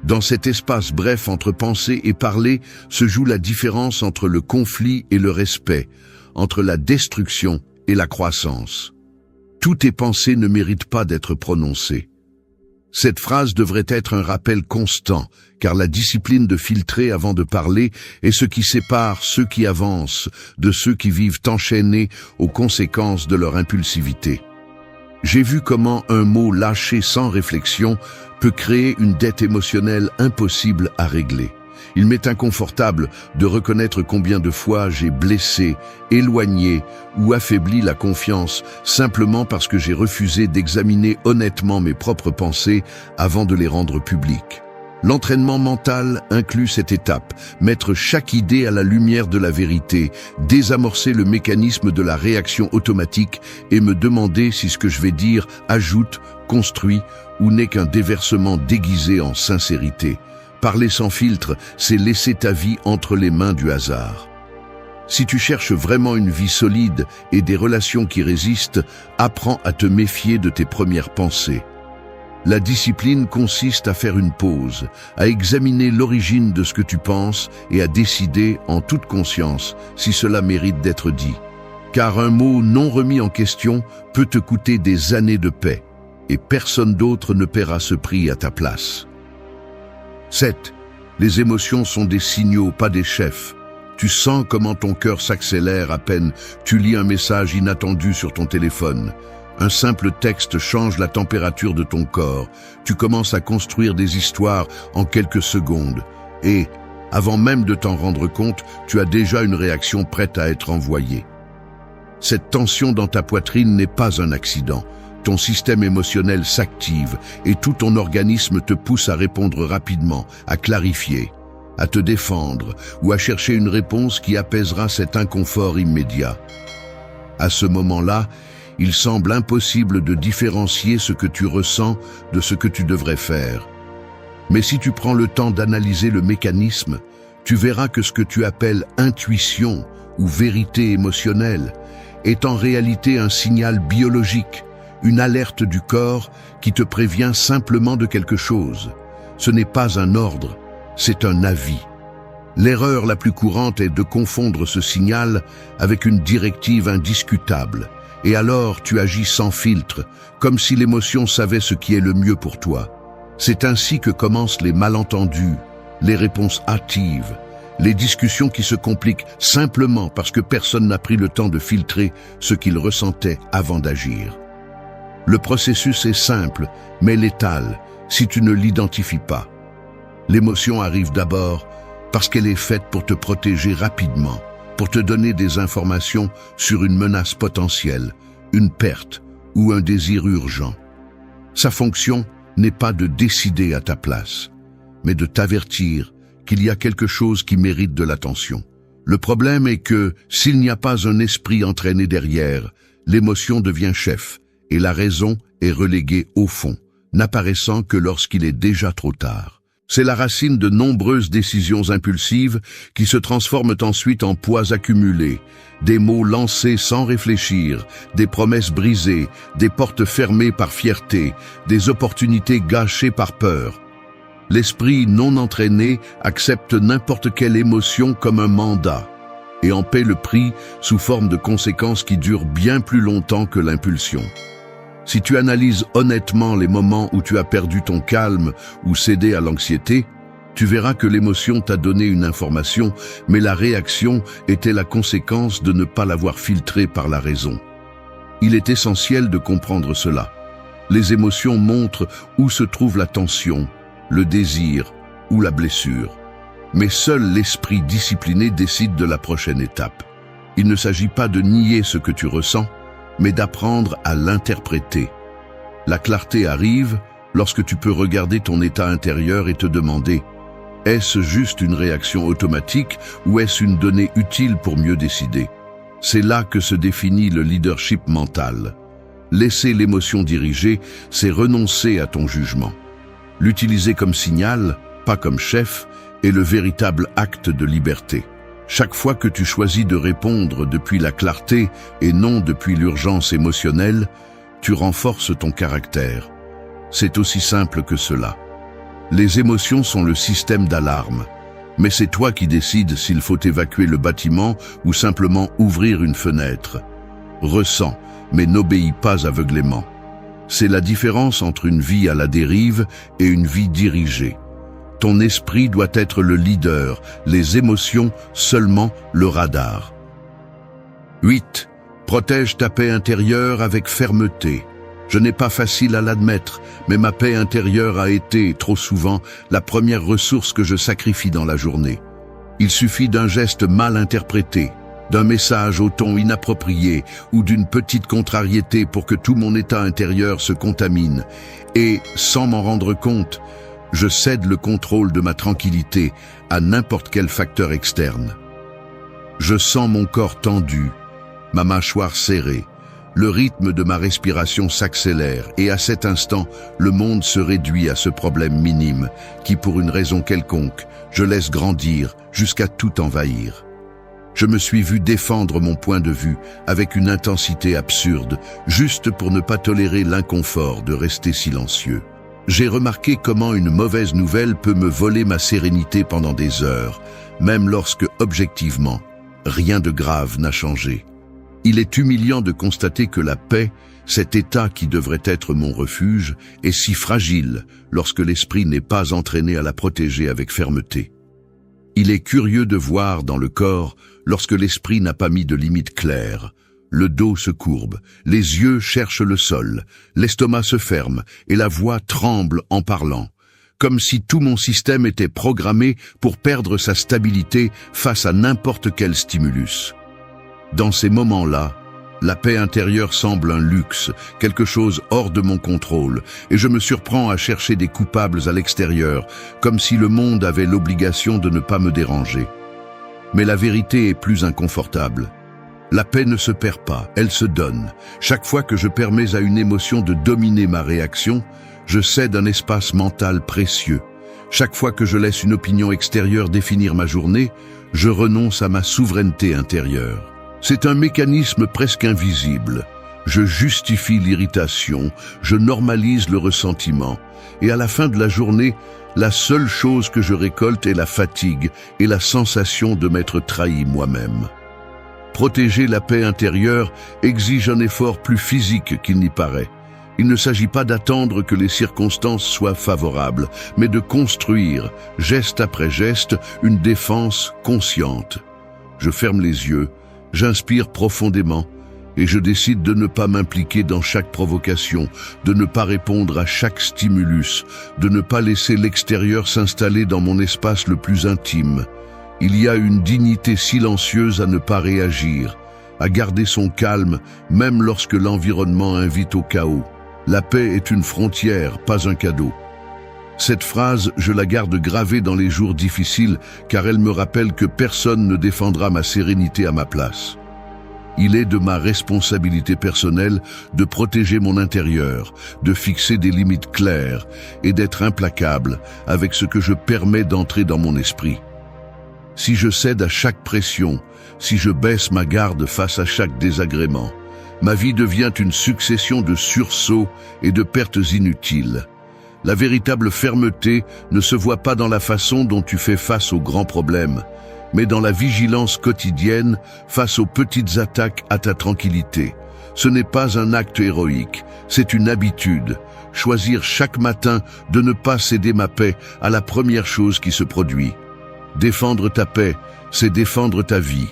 Dans cet espace bref entre penser et parler se joue la différence entre le conflit et le respect, entre la destruction et la croissance. Toutes tes pensées ne méritent pas d'être prononcées. Cette phrase devrait être un rappel constant, car la discipline de filtrer avant de parler est ce qui sépare ceux qui avancent de ceux qui vivent enchaînés aux conséquences de leur impulsivité. J'ai vu comment un mot lâché sans réflexion peut créer une dette émotionnelle impossible à régler. Il m'est inconfortable de reconnaître combien de fois j'ai blessé, éloigné ou affaibli la confiance simplement parce que j'ai refusé d'examiner honnêtement mes propres pensées avant de les rendre publiques. L'entraînement mental inclut cette étape, mettre chaque idée à la lumière de la vérité, désamorcer le mécanisme de la réaction automatique et me demander si ce que je vais dire ajoute, construit ou n'est qu'un déversement déguisé en sincérité. Parler sans filtre, c'est laisser ta vie entre les mains du hasard. Si tu cherches vraiment une vie solide et des relations qui résistent, apprends à te méfier de tes premières pensées. La discipline consiste à faire une pause, à examiner l'origine de ce que tu penses et à décider en toute conscience si cela mérite d'être dit. Car un mot non remis en question peut te coûter des années de paix, et personne d'autre ne paiera ce prix à ta place. 7. Les émotions sont des signaux, pas des chefs. Tu sens comment ton cœur s'accélère à peine tu lis un message inattendu sur ton téléphone. Un simple texte change la température de ton corps. Tu commences à construire des histoires en quelques secondes. Et, avant même de t'en rendre compte, tu as déjà une réaction prête à être envoyée. Cette tension dans ta poitrine n'est pas un accident. Ton système émotionnel s'active et tout ton organisme te pousse à répondre rapidement, à clarifier, à te défendre ou à chercher une réponse qui apaisera cet inconfort immédiat. À ce moment-là, il semble impossible de différencier ce que tu ressens de ce que tu devrais faire. Mais si tu prends le temps d'analyser le mécanisme, tu verras que ce que tu appelles intuition ou vérité émotionnelle est en réalité un signal biologique, une alerte du corps qui te prévient simplement de quelque chose. Ce n'est pas un ordre, c'est un avis. L'erreur la plus courante est de confondre ce signal avec une directive indiscutable. Et alors tu agis sans filtre, comme si l'émotion savait ce qui est le mieux pour toi. C'est ainsi que commencent les malentendus, les réponses hâtives, les discussions qui se compliquent simplement parce que personne n'a pris le temps de filtrer ce qu'il ressentait avant d'agir. Le processus est simple, mais létal, si tu ne l'identifies pas. L'émotion arrive d'abord parce qu'elle est faite pour te protéger rapidement, pour te donner des informations sur une menace potentielle, une perte ou un désir urgent. Sa fonction n'est pas de décider à ta place, mais de t'avertir qu'il y a quelque chose qui mérite de l'attention. Le problème est que, s'il n'y a pas un esprit entraîné derrière, l'émotion devient chef et la raison est reléguée au fond, n'apparaissant que lorsqu'il est déjà trop tard. C'est la racine de nombreuses décisions impulsives qui se transforment ensuite en poids accumulés, des mots lancés sans réfléchir, des promesses brisées, des portes fermées par fierté, des opportunités gâchées par peur. L'esprit non entraîné accepte n'importe quelle émotion comme un mandat et en paie le prix sous forme de conséquences qui durent bien plus longtemps que l'impulsion. Si tu analyses honnêtement les moments où tu as perdu ton calme ou cédé à l'anxiété, tu verras que l'émotion t'a donné une information, mais la réaction était la conséquence de ne pas l'avoir filtrée par la raison. Il est essentiel de comprendre cela. Les émotions montrent où se trouve la tension, le désir ou la blessure. Mais seul l'esprit discipliné décide de la prochaine étape. Il ne s'agit pas de nier ce que tu ressens, mais d'apprendre à l'interpréter. La clarté arrive lorsque tu peux regarder ton état intérieur et te demander « Est-ce juste une réaction automatique ou est-ce une donnée utile pour mieux décider ?» C'est là que se définit le leadership mental. Laisser l'émotion diriger, c'est renoncer à ton jugement. L'utiliser comme signal, pas comme chef, est le véritable acte de liberté. Chaque fois que tu choisis de répondre depuis la clarté et non depuis l'urgence émotionnelle, tu renforces ton caractère. C'est aussi simple que cela. Les émotions sont le système d'alarme, mais c'est toi qui décides s'il faut évacuer le bâtiment ou simplement ouvrir une fenêtre. Ressens, mais n'obéis pas aveuglément. C'est la différence entre une vie à la dérive et une vie dirigée. Ton esprit doit être le leader, les émotions seulement le radar. 8. Protège ta paix intérieure avec fermeté. Je n'ai pas facile à l'admettre, mais ma paix intérieure a été, trop souvent, la première ressource que je sacrifie dans la journée. Il suffit d'un geste mal interprété, d'un message au ton inapproprié ou d'une petite contrariété pour que tout mon état intérieur se contamine. Et, sans m'en rendre compte, Je cède le contrôle de ma tranquillité à n'importe quel facteur externe. Je sens mon corps tendu, ma mâchoire serrée. Le rythme de ma respiration s'accélère et à cet instant, le monde se réduit à ce problème minime qui, pour une raison quelconque, je laisse grandir jusqu'à tout envahir. Je me suis vu défendre mon point de vue avec une intensité absurde, juste pour ne pas tolérer l'inconfort de rester silencieux. J'ai remarqué comment une mauvaise nouvelle peut me voler ma sérénité pendant des heures, même lorsque, objectivement, rien de grave n'a changé. Il est humiliant de constater que la paix, cet état qui devrait être mon refuge, est si fragile lorsque l'esprit n'est pas entraîné à la protéger avec fermeté. Il est curieux de voir dans le corps, lorsque l'esprit n'a pas mis de limites claires. Le dos se courbe, les yeux cherchent le sol, l'estomac se ferme et la voix tremble en parlant, comme si tout mon système était programmé pour perdre sa stabilité face à n'importe quel stimulus. Dans ces moments-là, la paix intérieure semble un luxe, quelque chose hors de mon contrôle, et je me surprends à chercher des coupables à l'extérieur, comme si le monde avait l'obligation de ne pas me déranger. Mais la vérité est plus inconfortable. La paix ne se perd pas, elle se donne. Chaque fois que je permets à une émotion de dominer ma réaction, je cède un espace mental précieux. Chaque fois que je laisse une opinion extérieure définir ma journée, je renonce à ma souveraineté intérieure. C'est un mécanisme presque invisible. Je justifie l'irritation, je normalise le ressentiment, et à la fin de la journée, la seule chose que je récolte est la fatigue et la sensation de m'être trahi moi-même. Protéger la paix intérieure exige un effort plus physique qu'il n'y paraît. Il ne s'agit pas d'attendre que les circonstances soient favorables, mais de construire, geste après geste, une défense consciente. Je ferme les yeux, j'inspire profondément et je décide de ne pas m'impliquer dans chaque provocation, de ne pas répondre à chaque stimulus, de ne pas laisser l'extérieur s'installer dans mon espace le plus intime. Il y a une dignité silencieuse à ne pas réagir, à garder son calme même lorsque l'environnement invite au chaos. La paix est une frontière, pas un cadeau. Cette phrase, je la garde gravée dans les jours difficiles car elle me rappelle que personne ne défendra ma sérénité à ma place. Il est de ma responsabilité personnelle de protéger mon intérieur, de fixer des limites claires et d'être implacable avec ce que je permets d'entrer dans mon esprit. Si je cède à chaque pression, si je baisse ma garde face à chaque désagrément, ma vie devient une succession de sursauts et de pertes inutiles. La véritable fermeté ne se voit pas dans la façon dont tu fais face aux grands problèmes, mais dans la vigilance quotidienne face aux petites attaques à ta tranquillité. Ce n'est pas un acte héroïque, c'est une habitude. Choisir chaque matin de ne pas céder ma paix à la première chose qui se produit. Défendre ta paix, c'est défendre ta vie.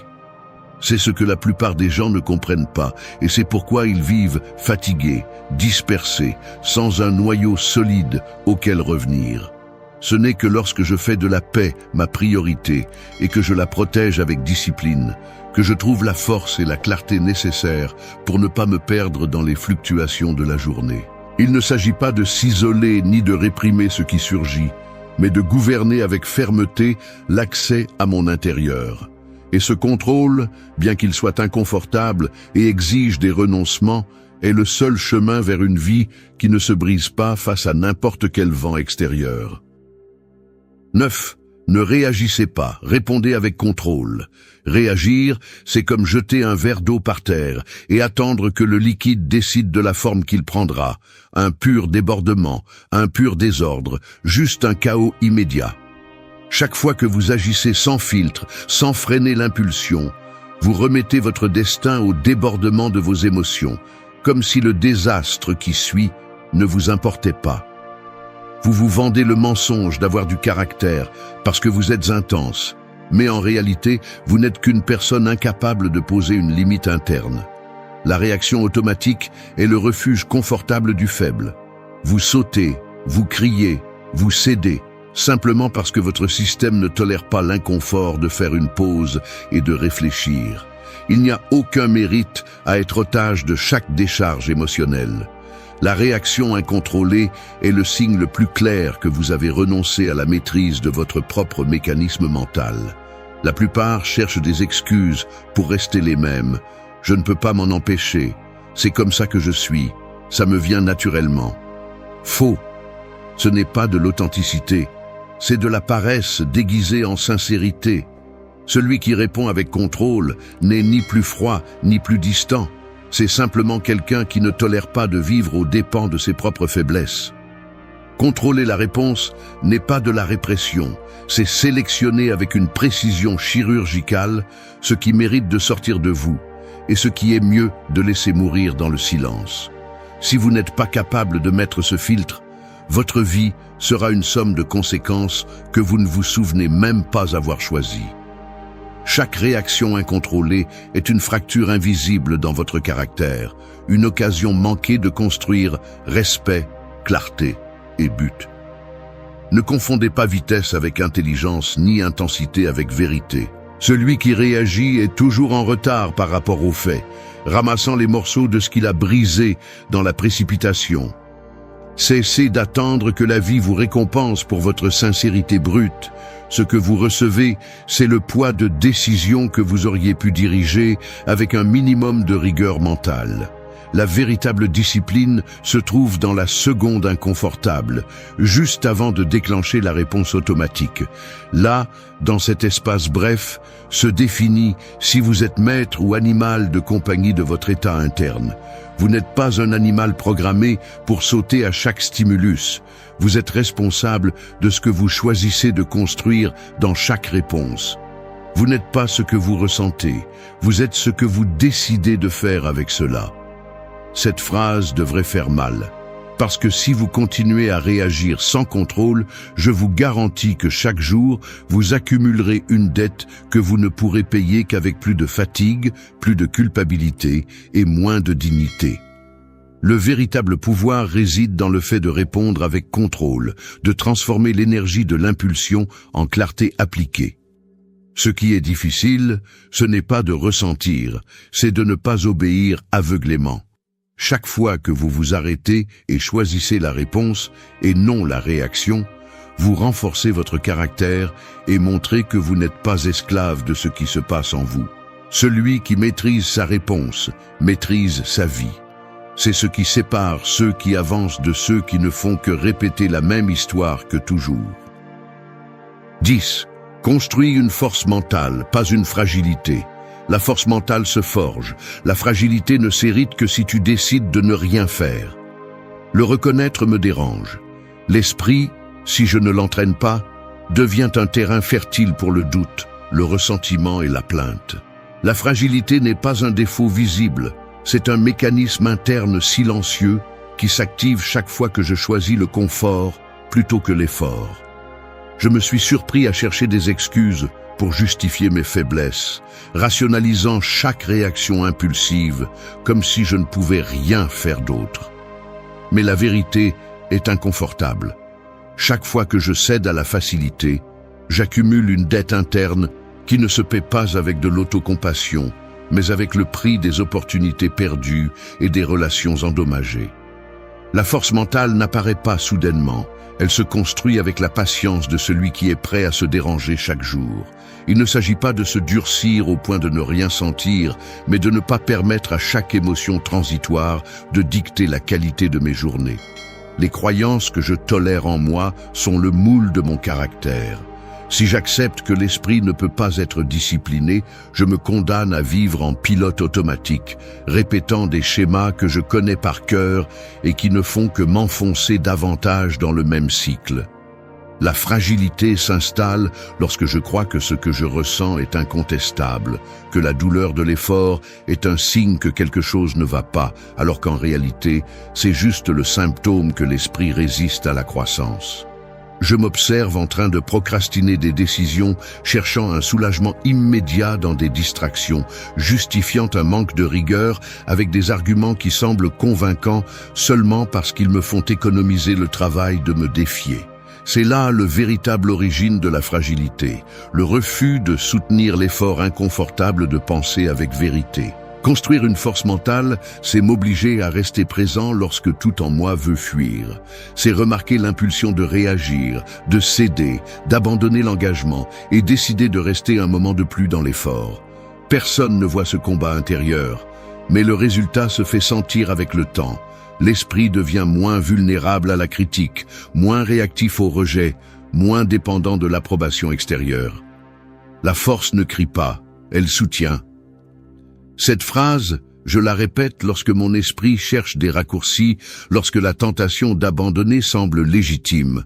C'est ce que la plupart des gens ne comprennent pas, et c'est pourquoi ils vivent fatigués, dispersés, sans un noyau solide auquel revenir. Ce n'est que lorsque je fais de la paix ma priorité et que je la protège avec discipline, que je trouve la force et la clarté nécessaires pour ne pas me perdre dans les fluctuations de la journée. Il ne s'agit pas de s'isoler ni de réprimer ce qui surgit, mais de gouverner avec fermeté l'accès à mon intérieur. Et ce contrôle, bien qu'il soit inconfortable et exige des renoncements, est le seul chemin vers une vie qui ne se brise pas face à n'importe quel vent extérieur. 9. Ne réagissez pas, répondez avec contrôle. Réagir, c'est comme jeter un verre d'eau par terre et attendre que le liquide décide de la forme qu'il prendra. Un pur débordement, un pur désordre, juste un chaos immédiat. Chaque fois que vous agissez sans filtre, sans freiner l'impulsion, vous remettez votre destin au débordement de vos émotions, comme si le désastre qui suit ne vous importait pas. Vous vous vendez le mensonge d'avoir du caractère parce que vous êtes intense, mais en réalité, vous n'êtes qu'une personne incapable de poser une limite interne. La réaction automatique est le refuge confortable du faible. Vous sautez, vous criez, vous cédez, simplement parce que votre système ne tolère pas l'inconfort de faire une pause et de réfléchir. Il n'y a aucun mérite à être otage de chaque décharge émotionnelle. La réaction incontrôlée est le signe le plus clair que vous avez renoncé à la maîtrise de votre propre mécanisme mental. La plupart cherchent des excuses pour rester les mêmes. Je ne peux pas m'en empêcher. C'est comme ça que je suis. Ça me vient naturellement. Faux. Ce n'est pas de l'authenticité. C'est de la paresse déguisée en sincérité. Celui qui répond avec contrôle n'est ni plus froid ni plus distant. C'est simplement quelqu'un qui ne tolère pas de vivre aux dépens de ses propres faiblesses. Contrôler la réponse n'est pas de la répression, c'est sélectionner avec une précision chirurgicale ce qui mérite de sortir de vous et ce qui est mieux de laisser mourir dans le silence. Si vous n'êtes pas capable de mettre ce filtre, votre vie sera une somme de conséquences que vous ne vous souvenez même pas avoir choisies. Chaque réaction incontrôlée est une fracture invisible dans votre caractère, une occasion manquée de construire respect, clarté et but. Ne confondez pas vitesse avec intelligence ni intensité avec vérité. Celui qui réagit est toujours en retard par rapport aux faits, ramassant les morceaux de ce qu'il a brisé dans la précipitation. Cessez d'attendre que la vie vous récompense pour votre sincérité brute. Ce que vous recevez, c'est le poids de décisions que vous auriez pu diriger avec un minimum de rigueur mentale. La véritable discipline se trouve dans la seconde inconfortable, juste avant de déclencher la réponse automatique. Là, dans cet espace bref, se définit si vous êtes maître ou animal de compagnie de votre état interne. Vous n'êtes pas un animal programmé pour sauter à chaque stimulus. Vous êtes responsable de ce que vous choisissez de construire dans chaque réponse. Vous n'êtes pas ce que vous ressentez, vous êtes ce que vous décidez de faire avec cela. Cette phrase devrait faire mal, parce que si vous continuez à réagir sans contrôle, je vous garantis que chaque jour, vous accumulerez une dette que vous ne pourrez payer qu'avec plus de fatigue, plus de culpabilité et moins de dignité. Le véritable pouvoir réside dans le fait de répondre avec contrôle, de transformer l'énergie de l'impulsion en clarté appliquée. Ce qui est difficile, ce n'est pas de ressentir, c'est de ne pas obéir aveuglément. Chaque fois que vous vous arrêtez et choisissez la réponse et non la réaction, vous renforcez votre caractère et montrez que vous n'êtes pas esclave de ce qui se passe en vous. Celui qui maîtrise sa réponse maîtrise sa vie. C'est ce qui sépare ceux qui avancent de ceux qui ne font que répéter la même histoire que toujours. 10. Construis une force mentale, pas une fragilité. La force mentale se forge. La fragilité ne s'hérite que si tu décides de ne rien faire. Le reconnaître me dérange. L'esprit, si je ne l'entraîne pas, devient un terrain fertile pour le doute, le ressentiment et la plainte. La fragilité n'est pas un défaut visible. C'est un mécanisme interne silencieux qui s'active chaque fois que je choisis le confort plutôt que l'effort. Je me suis surpris à chercher des excuses pour justifier mes faiblesses, rationalisant chaque réaction impulsive comme si je ne pouvais rien faire d'autre. Mais la vérité est inconfortable. Chaque fois que je cède à la facilité, j'accumule une dette interne qui ne se paie pas avec de l'autocompassion, mais avec le prix des opportunités perdues et des relations endommagées. La force mentale n'apparaît pas soudainement, elle se construit avec la patience de celui qui est prêt à se déranger chaque jour. Il ne s'agit pas de se durcir au point de ne rien sentir, mais de ne pas permettre à chaque émotion transitoire de dicter la qualité de mes journées. Les croyances que je tolère en moi sont le moule de mon caractère. Si j'accepte que l'esprit ne peut pas être discipliné, je me condamne à vivre en pilote automatique, répétant des schémas que je connais par cœur et qui ne font que m'enfoncer davantage dans le même cycle. La fragilité s'installe lorsque je crois que ce que je ressens est incontestable, que la douleur de l'effort est un signe que quelque chose ne va pas, alors qu'en réalité, c'est juste le symptôme que l'esprit résiste à la croissance. Je m'observe en train de procrastiner des décisions, cherchant un soulagement immédiat dans des distractions, justifiant un manque de rigueur avec des arguments qui semblent convaincants seulement parce qu'ils me font économiser le travail de me défier. C'est là le véritable origine de la fragilité, le refus de soutenir l'effort inconfortable de penser avec vérité. Construire une force mentale, c'est m'obliger à rester présent lorsque tout en moi veut fuir. C'est remarquer l'impulsion de réagir, de céder, d'abandonner l'engagement et décider de rester un moment de plus dans l'effort. Personne ne voit ce combat intérieur, mais le résultat se fait sentir avec le temps. L'esprit devient moins vulnérable à la critique, moins réactif au rejet, moins dépendant de l'approbation extérieure. La force ne crie pas, elle soutient. Cette phrase, je la répète lorsque mon esprit cherche des raccourcis, lorsque la tentation d'abandonner semble légitime.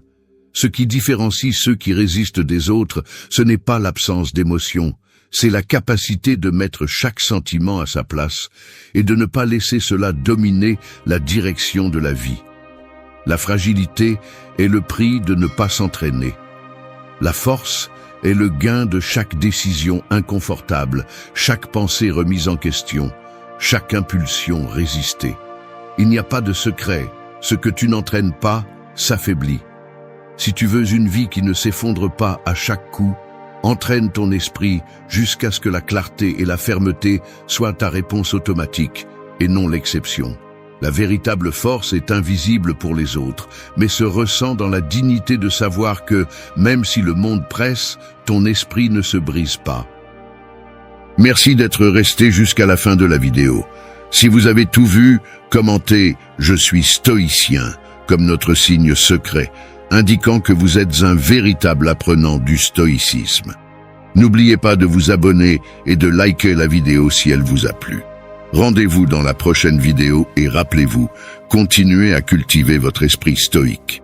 Ce qui différencie ceux qui résistent des autres, ce n'est pas l'absence d'émotion, c'est la capacité de mettre chaque sentiment à sa place et de ne pas laisser cela dominer la direction de la vie. La fragilité est le prix de ne pas s'entraîner. La force est le gain de chaque décision inconfortable, chaque pensée remise en question, chaque impulsion résistée. Il n'y a pas de secret, ce que tu n'entraînes pas s'affaiblit. Si tu veux une vie qui ne s'effondre pas à chaque coup, entraîne ton esprit jusqu'à ce que la clarté et la fermeté soient ta réponse automatique et non l'exception. La véritable force est invisible pour les autres, mais se ressent dans la dignité de savoir que, même si le monde presse, ton esprit ne se brise pas. Merci d'être resté jusqu'à la fin de la vidéo. Si vous avez tout vu, commentez « Je suis stoïcien » comme notre signe secret, indiquant que vous êtes un véritable apprenant du stoïcisme. N'oubliez pas de vous abonner et de liker la vidéo si elle vous a plu. Rendez-vous dans la prochaine vidéo et rappelez-vous, continuez à cultiver votre esprit stoïque.